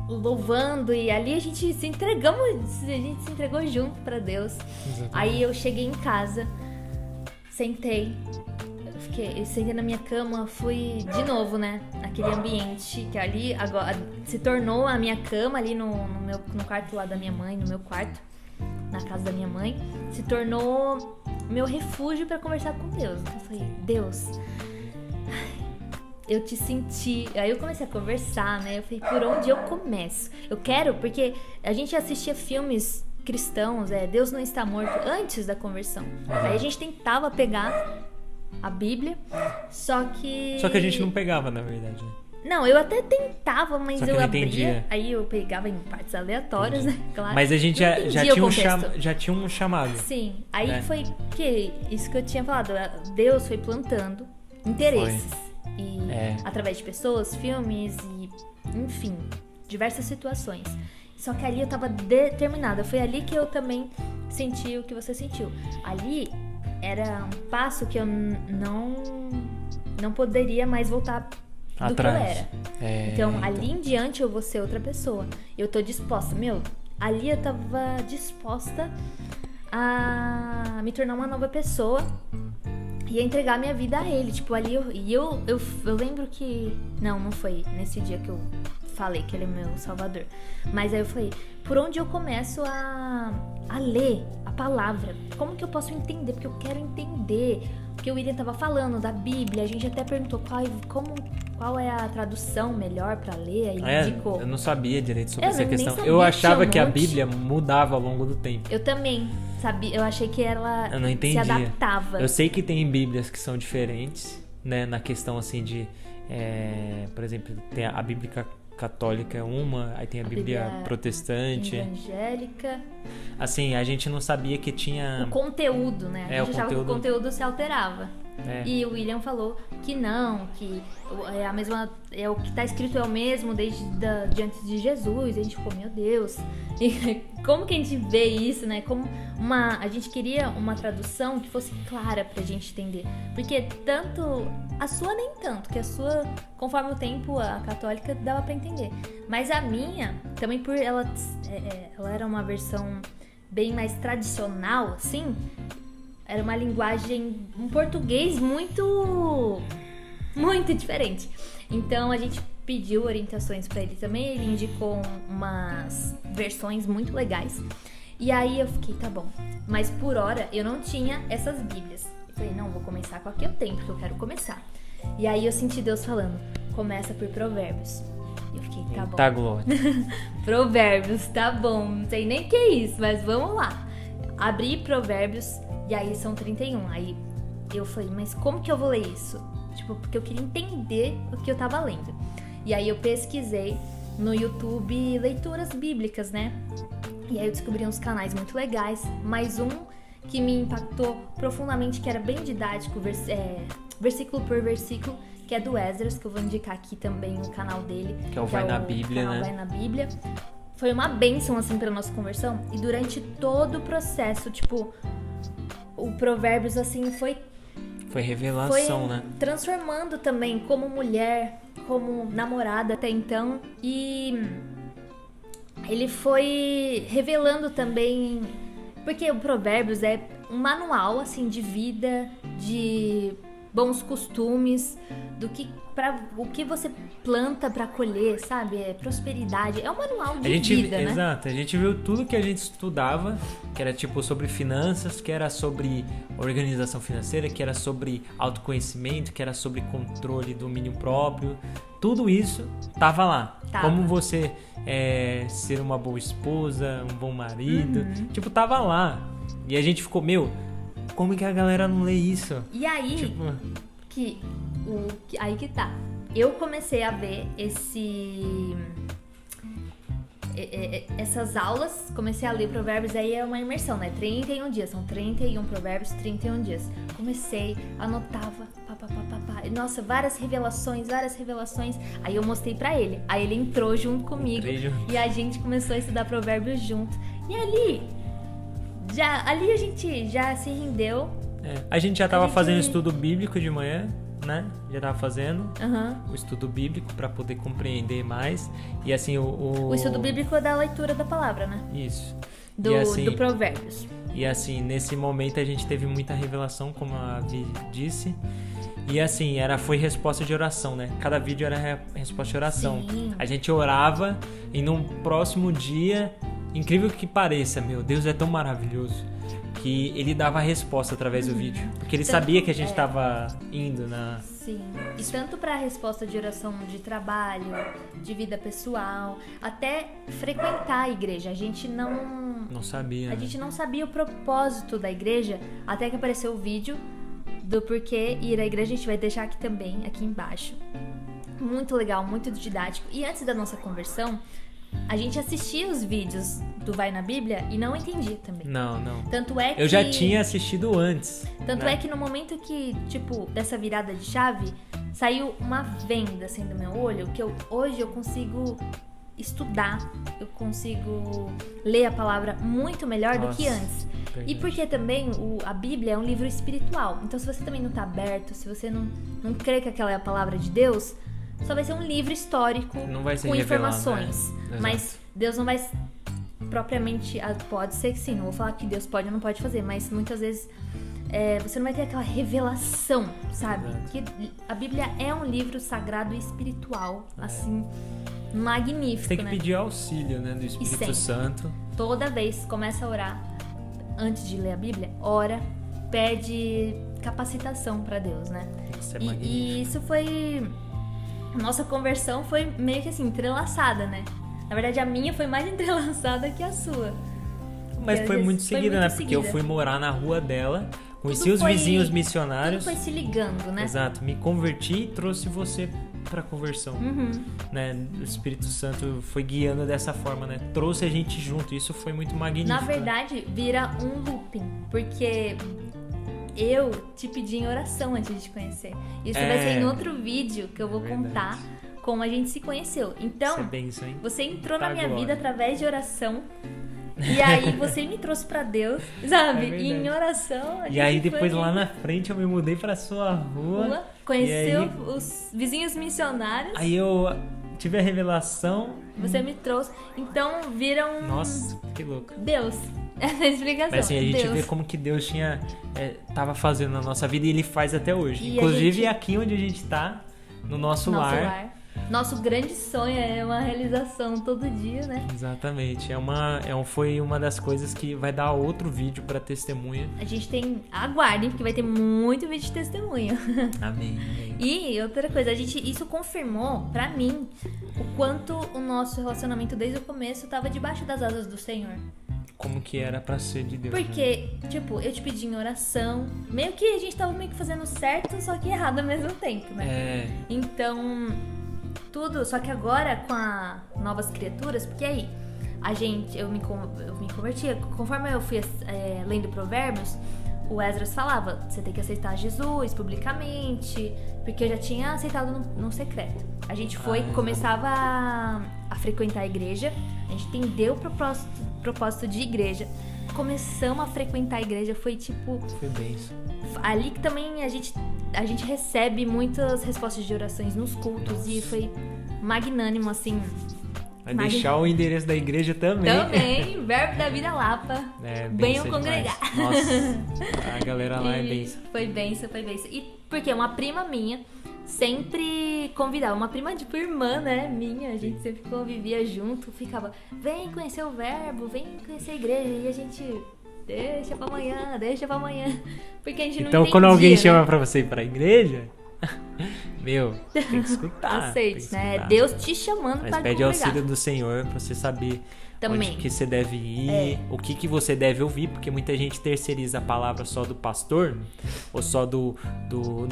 louvando, e ali a gente se entregou junto pra Deus. Exatamente. Aí eu cheguei em casa, sentei, porque eu sentei na minha cama, fui de novo, né? Naquele ambiente que ali agora se tornou a minha cama ali no quarto lá da minha mãe, no meu quarto, na casa da minha mãe, se tornou meu refúgio pra conversar com Deus. Eu falei, Deus, eu te senti. Aí eu comecei a conversar, né? Eu falei, por onde eu começo? Eu quero, porque a gente assistia filmes cristãos, Deus não está morto, antes da conversão. Aí a gente tentava pegar a Bíblia, só que a gente não pegava, na verdade. Não, eu até tentava, mas eu abria, entendia. Aí eu pegava em partes aleatórias, né? Claro. Mas a gente já tinha um chamado. Sim, aí foi que isso que eu tinha falado, Deus foi plantando interesses. E através de pessoas, filmes e, enfim, diversas situações. Só que ali eu tava determinada. Foi ali que eu também senti o que você sentiu. Ali era um passo que eu não poderia mais voltar do atrás. Que eu era. Então, ali em diante eu vou ser outra pessoa. Eu tô disposta. Ali eu tava disposta a me tornar uma nova pessoa e a entregar minha vida a ele. Tipo, ali eu lembro que... Não foi nesse dia que eu falei que ele é meu salvador. Mas aí eu falei, por onde eu começo a ler a palavra? Como que eu posso entender? Porque eu quero entender. Porque o William tava falando da Bíblia, a gente até perguntou qual é a tradução melhor pra ler, aí ele indicou. Eu não sabia direito sobre essa questão. Eu achava que a Bíblia mudava ao longo do tempo. Eu também sabia, eu achei que ela eu não entendi. Se adaptava. Eu sei que tem Bíblias que são diferentes, né, na questão assim de, por exemplo, tem a Bíblia católica é uma, aí tem a Bíblia protestante, evangélica. Assim, a gente não sabia que tinha o conteúdo, né? A gente achava que o conteúdo se alterava. E o William falou que não, que é a mesma, o que está escrito é o mesmo desde antes de Jesus. E a gente ficou, meu Deus, e como que a gente vê isso, né? Como a gente queria uma tradução que fosse clara pra gente entender, porque tanto a sua nem tanto, que a sua, conforme o tempo, a católica dava pra entender, mas a minha, também por ela era uma versão bem mais tradicional, assim. Era uma linguagem, um português muito diferente. Então a gente pediu orientações pra ele também. Ele indicou umas versões muito legais. E aí eu fiquei, tá bom. Mas por hora eu não tinha essas bíblias. Eu falei, não, vou começar com a que eu tenho, porque eu quero começar. E aí eu senti Deus falando, começa por Provérbios. E eu fiquei, tá bom. Tá, glória. Provérbios, tá bom. Não sei nem o que é isso, mas vamos lá. Abri Provérbios. E aí são 31. Aí eu falei, mas como que eu vou ler isso? Tipo, porque eu queria entender o que eu tava lendo. E aí eu pesquisei no YouTube leituras bíblicas, né? E aí eu descobri uns canais muito legais. Mas um que me impactou profundamente, que era bem didático, versículo por versículo, que é do Esdras, que eu vou indicar aqui também o canal dele. Que é o Vai na Bíblia, né? Vai na Bíblia. Foi uma bênção, assim, pra nossa conversão. E durante todo o processo, tipo... O Provérbios, assim, foi revelação, né? Transformando também como mulher, como namorada até então. E ele foi revelando também... Porque o Provérbios é um manual, assim, de vida, de bons costumes, o que você planta pra colher, sabe? É prosperidade. É um manual de vida, né? Exato. A gente viu tudo que a gente estudava, que era tipo sobre finanças, que era sobre organização financeira, que era sobre autoconhecimento, que era sobre controle, domínio próprio. Tudo isso tava lá. Como você ser uma boa esposa, um bom marido. Uhum. Tipo, tava lá. E a gente ficou, como que a galera não lê isso? E aí, tipo... aí que tá. Eu comecei a ver essas aulas, comecei a ler Provérbios, aí é uma imersão, né? 31 dias, são 31 Provérbios, 31 dias. Comecei, anotava, nossa, várias revelações. Aí eu mostrei pra ele, aí ele entrou junto comigo e a gente começou a estudar Provérbios junto. E ali a gente já se rendeu. A gente já tava fazendo estudo bíblico de manhã, né? Já tava fazendo o estudo bíblico para poder compreender mais. E assim, o estudo bíblico é da leitura da palavra, né? Isso. Do Provérbios. E assim, nesse momento a gente teve muita revelação, como a Vi disse. E assim, foi resposta de oração, né? Cada vídeo era resposta de oração. Sim. A gente orava e no próximo dia, incrível que pareça, meu Deus é tão maravilhoso, que ele dava a resposta através do vídeo. Porque ele sabia que a gente estava indo na... Sim. E tanto para a resposta de oração de trabalho, de vida pessoal, até frequentar a igreja. A gente Não sabia, A né? gente não sabia o propósito da igreja, até que apareceu o vídeo do porquê ir à igreja. A gente vai deixar aqui também, aqui embaixo. Muito legal, muito didático. E antes da nossa conversão, a gente assistia os vídeos do Vai na Bíblia e não entendia também. Não. Tanto é que... Eu já tinha assistido antes. Tanto né? é que no momento que, tipo, dessa virada de chave, saiu uma venda assim do meu olho, que hoje eu consigo estudar, eu consigo ler a palavra muito melhor do que antes. Verdade. E porque também a Bíblia é um livro espiritual. Então se você também não tá aberto, se você não crê que aquela é a palavra de Deus, só vai ser um livro histórico Não vai ser com revelado, informações. né? Mas Deus não vai propriamente... Pode ser que sim, não vou falar que Deus pode ou não pode fazer, mas muitas vezes você não vai ter aquela revelação, sabe? Verdade. Que a Bíblia é um livro sagrado e espiritual, assim, magnífico, Você tem que né? pedir auxílio, né, do Espírito sempre. Santo. Toda vez começa a orar, antes de ler a Bíblia, ora, pede capacitação pra Deus, né? Isso é E magnífico. isso foi... Nossa conversão foi meio que assim, entrelaçada, né? Na verdade, a minha foi mais entrelaçada que a sua. Mas Porque foi às muito vezes foi seguida, muito né? Porque eu seguida. fui morar na rua dela, conheci Tudo os foi- vizinhos Tudo missionários. foi se ligando, né? Exato, me converti e trouxe você pra conversão. Uhum. Né? O Espírito Santo foi guiando dessa forma, né? Trouxe a gente junto, isso foi muito magnífico. Na né? verdade, vira um looping, porque eu te pedi em oração antes de te conhecer. Isso vai ser em outro vídeo que eu vou Verdade. contar como a gente se conheceu. Isso é Então, bênção, hein? você entrou Tá na minha agora. vida através de oração. E aí você me trouxe pra Deus, sabe? É E em verdade. oração a E gente aí depois foi lá na frente eu me mudei pra sua rua. conheceu E aí- os vizinhos missionários. Aí eu tive a revelação. Você me trouxe. Então vira um Nossa, que louco. Deus. Essa é a explicação. Mas assim, a gente Deus. vê como que Deus tava fazendo na nossa vida e Ele faz até hoje. E a Inclusive gente- aqui onde a gente tá, no nosso lar. Nosso grande sonho é uma realização todo dia, né? Exatamente. Foi uma das coisas que vai dar outro vídeo pra testemunha. A gente tem... Aguardem, porque vai ter muito vídeo de testemunho. Amém. E outra coisa, isso confirmou pra mim o quanto o nosso relacionamento desde o começo tava debaixo das asas do Senhor. Como que era pra ser de Deus. né? Porque, tipo, eu te pedi em oração, meio que a gente tava meio que fazendo certo, só que errado ao mesmo tempo, né? É. Então, tudo, só que agora com as novas criaturas, porque aí eu me converti, conforme eu fui lendo Provérbios, o Esdras falava, você tem que aceitar Jesus publicamente, porque eu já tinha aceitado no secreto. A gente começava a frequentar a igreja, a gente entendeu o propósito de igreja, começamos a frequentar a igreja, foi tipo... Foi bênção. Ali que também a gente recebe muitas respostas de orações nos cultos e foi magnânimo, assim. Vai deixar o endereço da igreja também. Também, Verbo da Vida Lapa. É, Venham bênção congregar. demais. Nossa, a galera lá é bênção. Foi bênção. E porque uma prima minha sempre convidava, uma prima tipo irmã, né, minha, a gente sempre convivia junto, ficava, vem conhecer o Verbo, vem conhecer a igreja, e a gente... Deixa pra amanhã. Porque a gente não Então, entendia, quando alguém né? chama pra você ir pra igreja, tem que escutar. Aceite, tem que né? escutar. Deus te chamando Mas pra pede congregar. auxílio do Senhor pra você saber Também. onde que você deve ir, o que você deve ouvir, porque muita gente terceiriza a palavra só do pastor, ou só do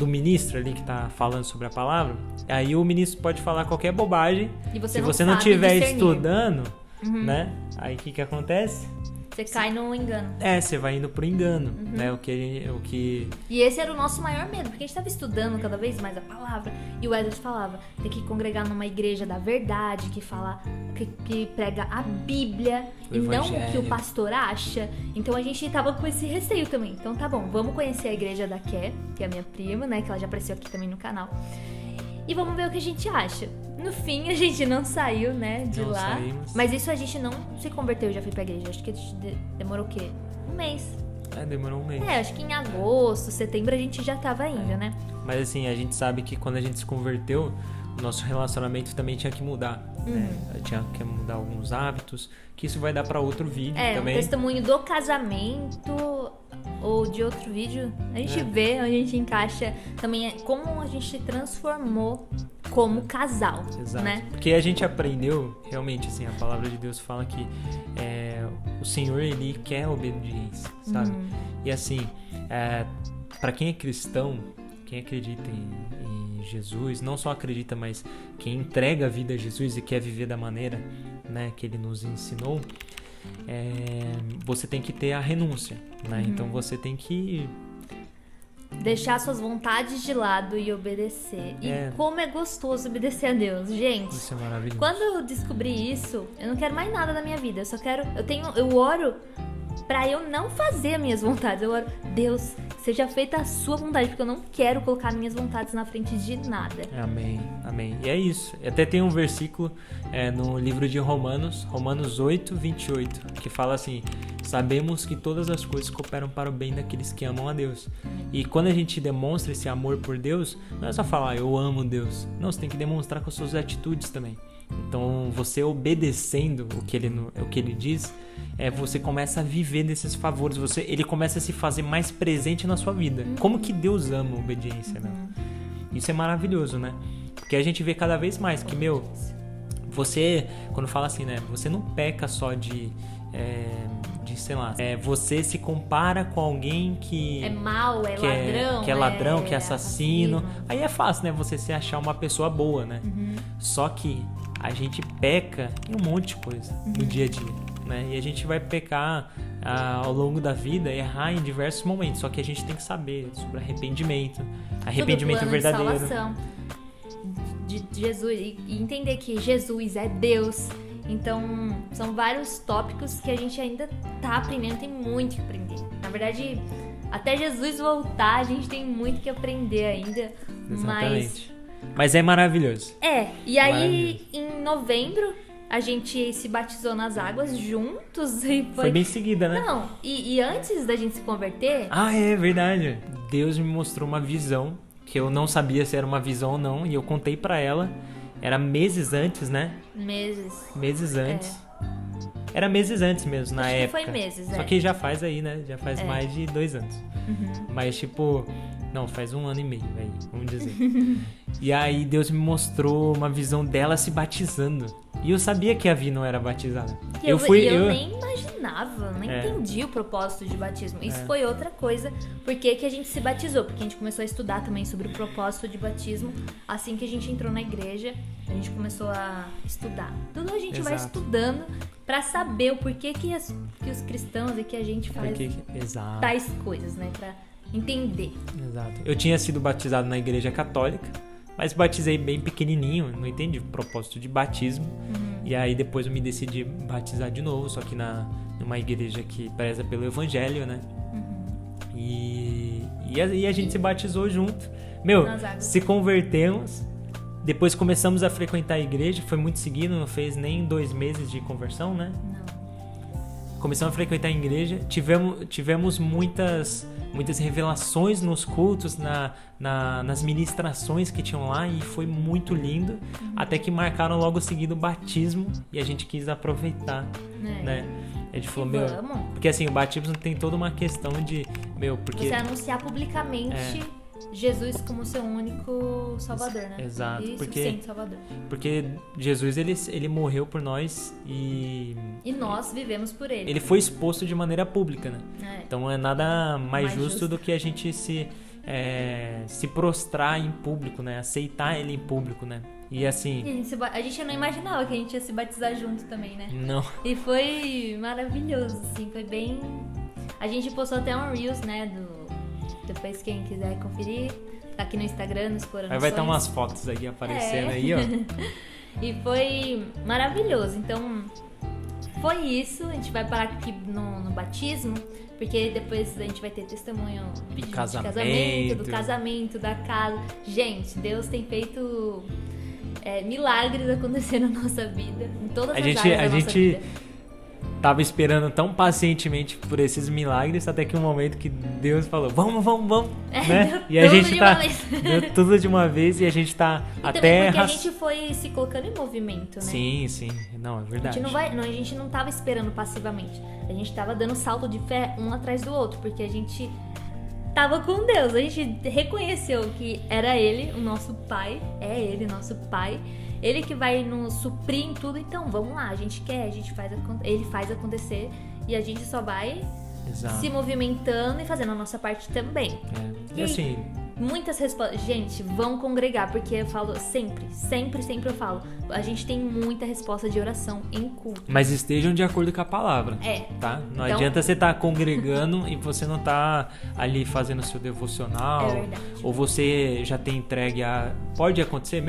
ministro ali que tá falando sobre a palavra. Aí o ministro pode falar qualquer bobagem. E você Se não você não sabe estiver discernir. estudando, né? Aí o que acontece? Você cai no engano. Você vai indo pro engano, né? O que E esse era o nosso maior medo, porque a gente tava estudando cada vez mais a palavra. E o Edward falava, tem que congregar numa igreja da verdade, que fala, que prega a Bíblia, O e não o que evangelho. o pastor acha. Então a gente tava com esse receio também. Então tá bom, vamos conhecer a igreja da Ké, que é a minha prima, né? Que ela já apareceu aqui também no canal. E vamos ver o que a gente acha. No fim, a gente não saiu, né, de Não lá. saímos. Mas isso a gente não se converteu, já fui pra igreja. Acho que demorou o quê? Um mês. demorou um mês. Acho que em agosto, setembro a gente já tava indo, né? Mas assim, a gente sabe que quando a gente se converteu, o nosso relacionamento também tinha que mudar, né? Tinha que mudar alguns hábitos, que isso vai dar pra outro vídeo também. O testemunho do casamento ou de outro vídeo, a gente vê, a gente encaixa também como a gente se transformou como casal, Exato. né? Porque a gente aprendeu, realmente, assim, a palavra de Deus fala que o Senhor, Ele quer obediência, sabe? E assim, para quem é cristão, quem acredita em Jesus, não só acredita, mas quem entrega a vida a Jesus e quer viver da maneira, né, que Ele nos ensinou, você tem que ter a renúncia, né? Então você tem que deixar suas vontades de lado e obedecer. E como é gostoso obedecer a Deus, gente. Isso é maravilhoso. Quando eu descobri isso, eu não quero mais nada na minha vida. Eu oro pra eu não fazer as minhas vontades. Eu oro, Deus, seja feita a sua vontade, porque eu não quero colocar minhas vontades na frente de nada. Amém, amém. E é isso. Até tem um versículo no livro de Romanos 8, 28, que fala assim: sabemos que todas as coisas cooperam para o bem daqueles que amam a Deus. E quando a gente demonstra esse amor por Deus, não é só falar, eu amo Deus. Não, você tem que demonstrar com as suas atitudes também. Então, você obedecendo o que ele diz, você começa a viver desses favores. Ele começa a se fazer mais presente na sua vida. Como que Deus ama a obediência, né? Isso é maravilhoso, né? Porque a gente vê cada vez mais que, você, quando fala assim, né? Você não peca só de sei lá, você se compara com alguém que é mau, ladrão, que é ladrão, que é assassino. Aí é fácil, né? Você se achar uma pessoa boa, né? Só que a gente peca em um monte de coisa no dia a dia, né? E a gente vai pecar ao longo da vida, errar em diversos momentos. Só que a gente tem que saber sobre arrependimento verdadeiro. De salvação de Jesus e entender que Jesus é Deus. Então, são vários tópicos que a gente ainda tá aprendendo, tem muito que aprender. Na verdade, até Jesus voltar, a gente tem muito que aprender ainda. Exatamente. Mas é maravilhoso. E aí, em novembro, a gente se batizou nas águas juntos. E foi bem seguida, né? Não, e antes da gente se converter... Ah, é verdade. Deus me mostrou uma visão, que eu não sabia se era uma visão ou não, e eu contei pra ela. Era meses antes, né? Meses antes. Era meses antes mesmo, na época. Acho que foi meses, Só que já faz aí, né? Já faz mais de 2 anos. Mas, não, faz 1 ano e meio, aí, vamos dizer. E aí Deus me mostrou uma visão dela se batizando. E eu sabia que a Vi não era batizada. Eu nem imaginava, nem entendi o propósito de batismo. Isso foi outra coisa. Por que a gente se batizou? Porque a gente começou a estudar também sobre o propósito de batismo. Assim que a gente entrou na igreja, a gente começou a estudar. Tudo a gente vai estudando pra saber o porquê que os cristãos e que a gente faz tais coisas, né? Pra entender. Exato. Eu tinha sido batizado na igreja católica, mas batizei bem pequenininho, não entendi o propósito de batismo. E aí depois eu me decidi batizar de novo, só que numa igreja que preza pelo evangelho, né? E a gente se batizou junto. Se convertemos, depois começamos a frequentar a igreja, foi muito seguido, não fez nem 2 meses de conversão, né? Não. Começamos a frequentar a igreja, tivemos muitas revelações nos cultos, nas ministrações que tinham lá, e foi muito lindo, até que marcaram logo seguido o batismo e a gente quis aproveitar, né? A gente falou, porque assim, o batismo tem toda uma questão de, porque... Você anunciar publicamente Jesus como seu único salvador, né? Exato. E suficiente salvador. Porque Jesus, ele morreu por nós e nós vivemos por ele. Ele foi exposto de maneira pública, né? Então é nada mais justo do que a gente se prostrar em público, né? Aceitar ele em público, né? E assim... a gente não imaginava que a gente ia se batizar junto também, né? Não. E foi maravilhoso, assim, foi bem... A gente postou até um Reels, né, depois quem quiser conferir, tá aqui no Instagram, no Explorando Aí vai estar umas fotos aqui aparecendo aí, ó. E foi maravilhoso, então foi isso, a gente vai parar aqui no batismo, porque depois a gente vai ter testemunho do casamento, da casa. Gente, Deus tem feito milagres acontecer na nossa vida, em todas as áreas da nossa vida. tava esperando tão pacientemente por esses milagres, até que um momento que Deus falou, vamos, né? E a gente tá... Deu tudo de uma vez e a gente tá e até... porque a gente foi se colocando em movimento, né? Sim, não, é verdade. A gente não tava esperando passivamente. A gente tava dando salto de fé um atrás do outro, porque a gente tava com Deus. A gente reconheceu que era Ele, o nosso Pai. É Ele, nosso Pai. Ele que vai nos suprir em tudo. Então, vamos lá. A gente quer, Ele faz acontecer. E a gente só vai se movimentando e fazendo a nossa parte também. E assim... Muitas respostas. Gente, vão congregar, porque eu falo sempre eu falo. A gente tem muita resposta de oração em culto. Mas estejam de acordo com a palavra. Tá? Não adianta você estar congregando e você não tá ali fazendo o seu devocional. É verdade. Ou você já tem entregue a... Pode acontecer,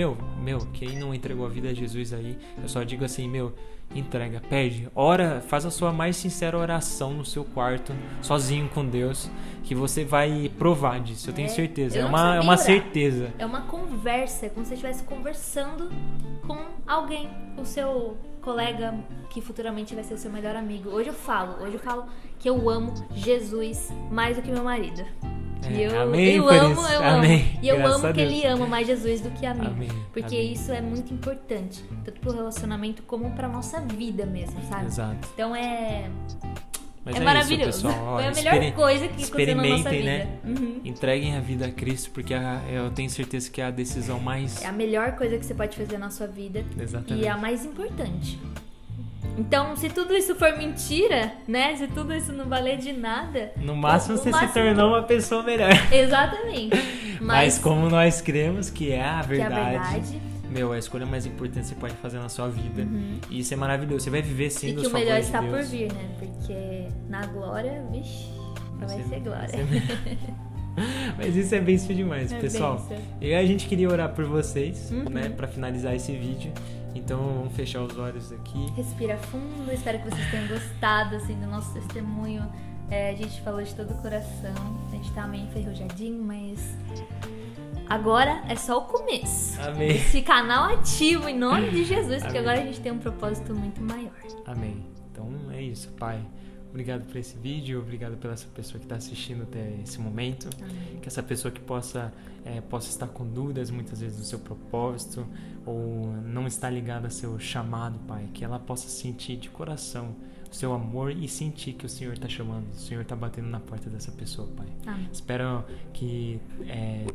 quem não entregou a vida a Jesus aí, eu só digo assim, entrega, pede, ora, faz a sua mais sincera oração no seu quarto, sozinho com Deus, que você vai provar disso, eu tenho certeza. É uma certeza. É uma conversa, é como se você estivesse conversando com alguém, o seu colega que futuramente vai ser o seu melhor amigo. Hoje eu falo que eu amo Jesus mais do que meu marido. Amém, eu amo. Amém. E eu amo que ele ama mais Jesus do que a mim. Amém. Porque isso é muito importante. Tanto pro relacionamento como pra nossa vida mesmo, sabe? Exato. Então Mas é maravilhoso. Isso, pessoal. Foi a melhor coisa que aconteceu na nossa vida. Né? Entreguem a vida a Cristo, porque eu tenho certeza que é a decisão mais... É a melhor coisa que você pode fazer na sua vida. Exatamente. E é a mais importante. Então, se tudo isso for mentira, né? Se tudo isso não valer de nada... No máximo você se tornou uma pessoa melhor. Exatamente. Mas como nós cremos que é a verdade... Que é a a escolha mais importante que você pode fazer na sua vida. E isso é maravilhoso. Você vai viver sim dos favores de Deus. E que o está melhor está por vir, né? Porque na glória, vai ser glória. Mas isso é bênção demais, pessoal. Bênção. E a gente queria orar por vocês, né? Pra finalizar esse vídeo. Então vamos fechar os olhos aqui. Respira fundo. Espero que vocês tenham gostado assim, do nosso testemunho. A gente falou de todo o coração. A gente tá meio enferrujadinho, mas... Agora é só o começo. Amém. Esse canal ativo em nome de Jesus, porque agora a gente tem um propósito muito maior. Amém. Então é isso, Pai. Obrigado por esse vídeo, obrigado pela essa pessoa que está assistindo até esse momento. Amém. Que essa pessoa que possa estar com dúvidas muitas vezes do seu propósito ou não está ligada ao seu chamado, Pai. Que ela possa sentir de coração o seu amor e sentir que o Senhor está chamando, o Senhor está batendo na porta dessa pessoa, Pai. Amém. Espero que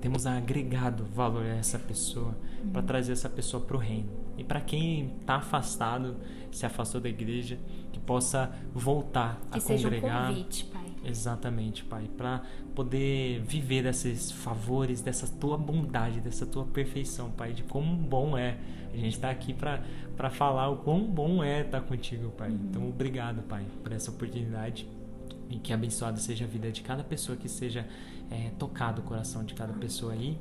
temos agregado valor a essa pessoa para trazer essa pessoa para o reino. E para quem está afastado, se afastou da igreja, que possa voltar a congregar. Que seja um convite, Pai. Exatamente, Pai, para poder viver desses favores, dessa tua bondade, dessa tua perfeição, Pai, de como bom é. A gente está aqui para falar o quão bom é estar contigo, Pai. Então, obrigado, Pai, por essa oportunidade e que abençoada seja a vida de cada pessoa, que seja tocado o coração de cada pessoa aí.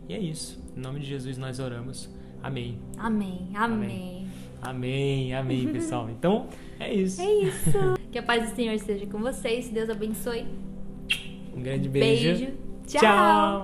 E é isso. Em nome de Jesus nós oramos. Amém. Amém. Amém. Amém, amém, pessoal. Então, é isso. É isso. Que a paz do Senhor esteja com vocês. Deus abençoe. Um grande beijo. Tchau.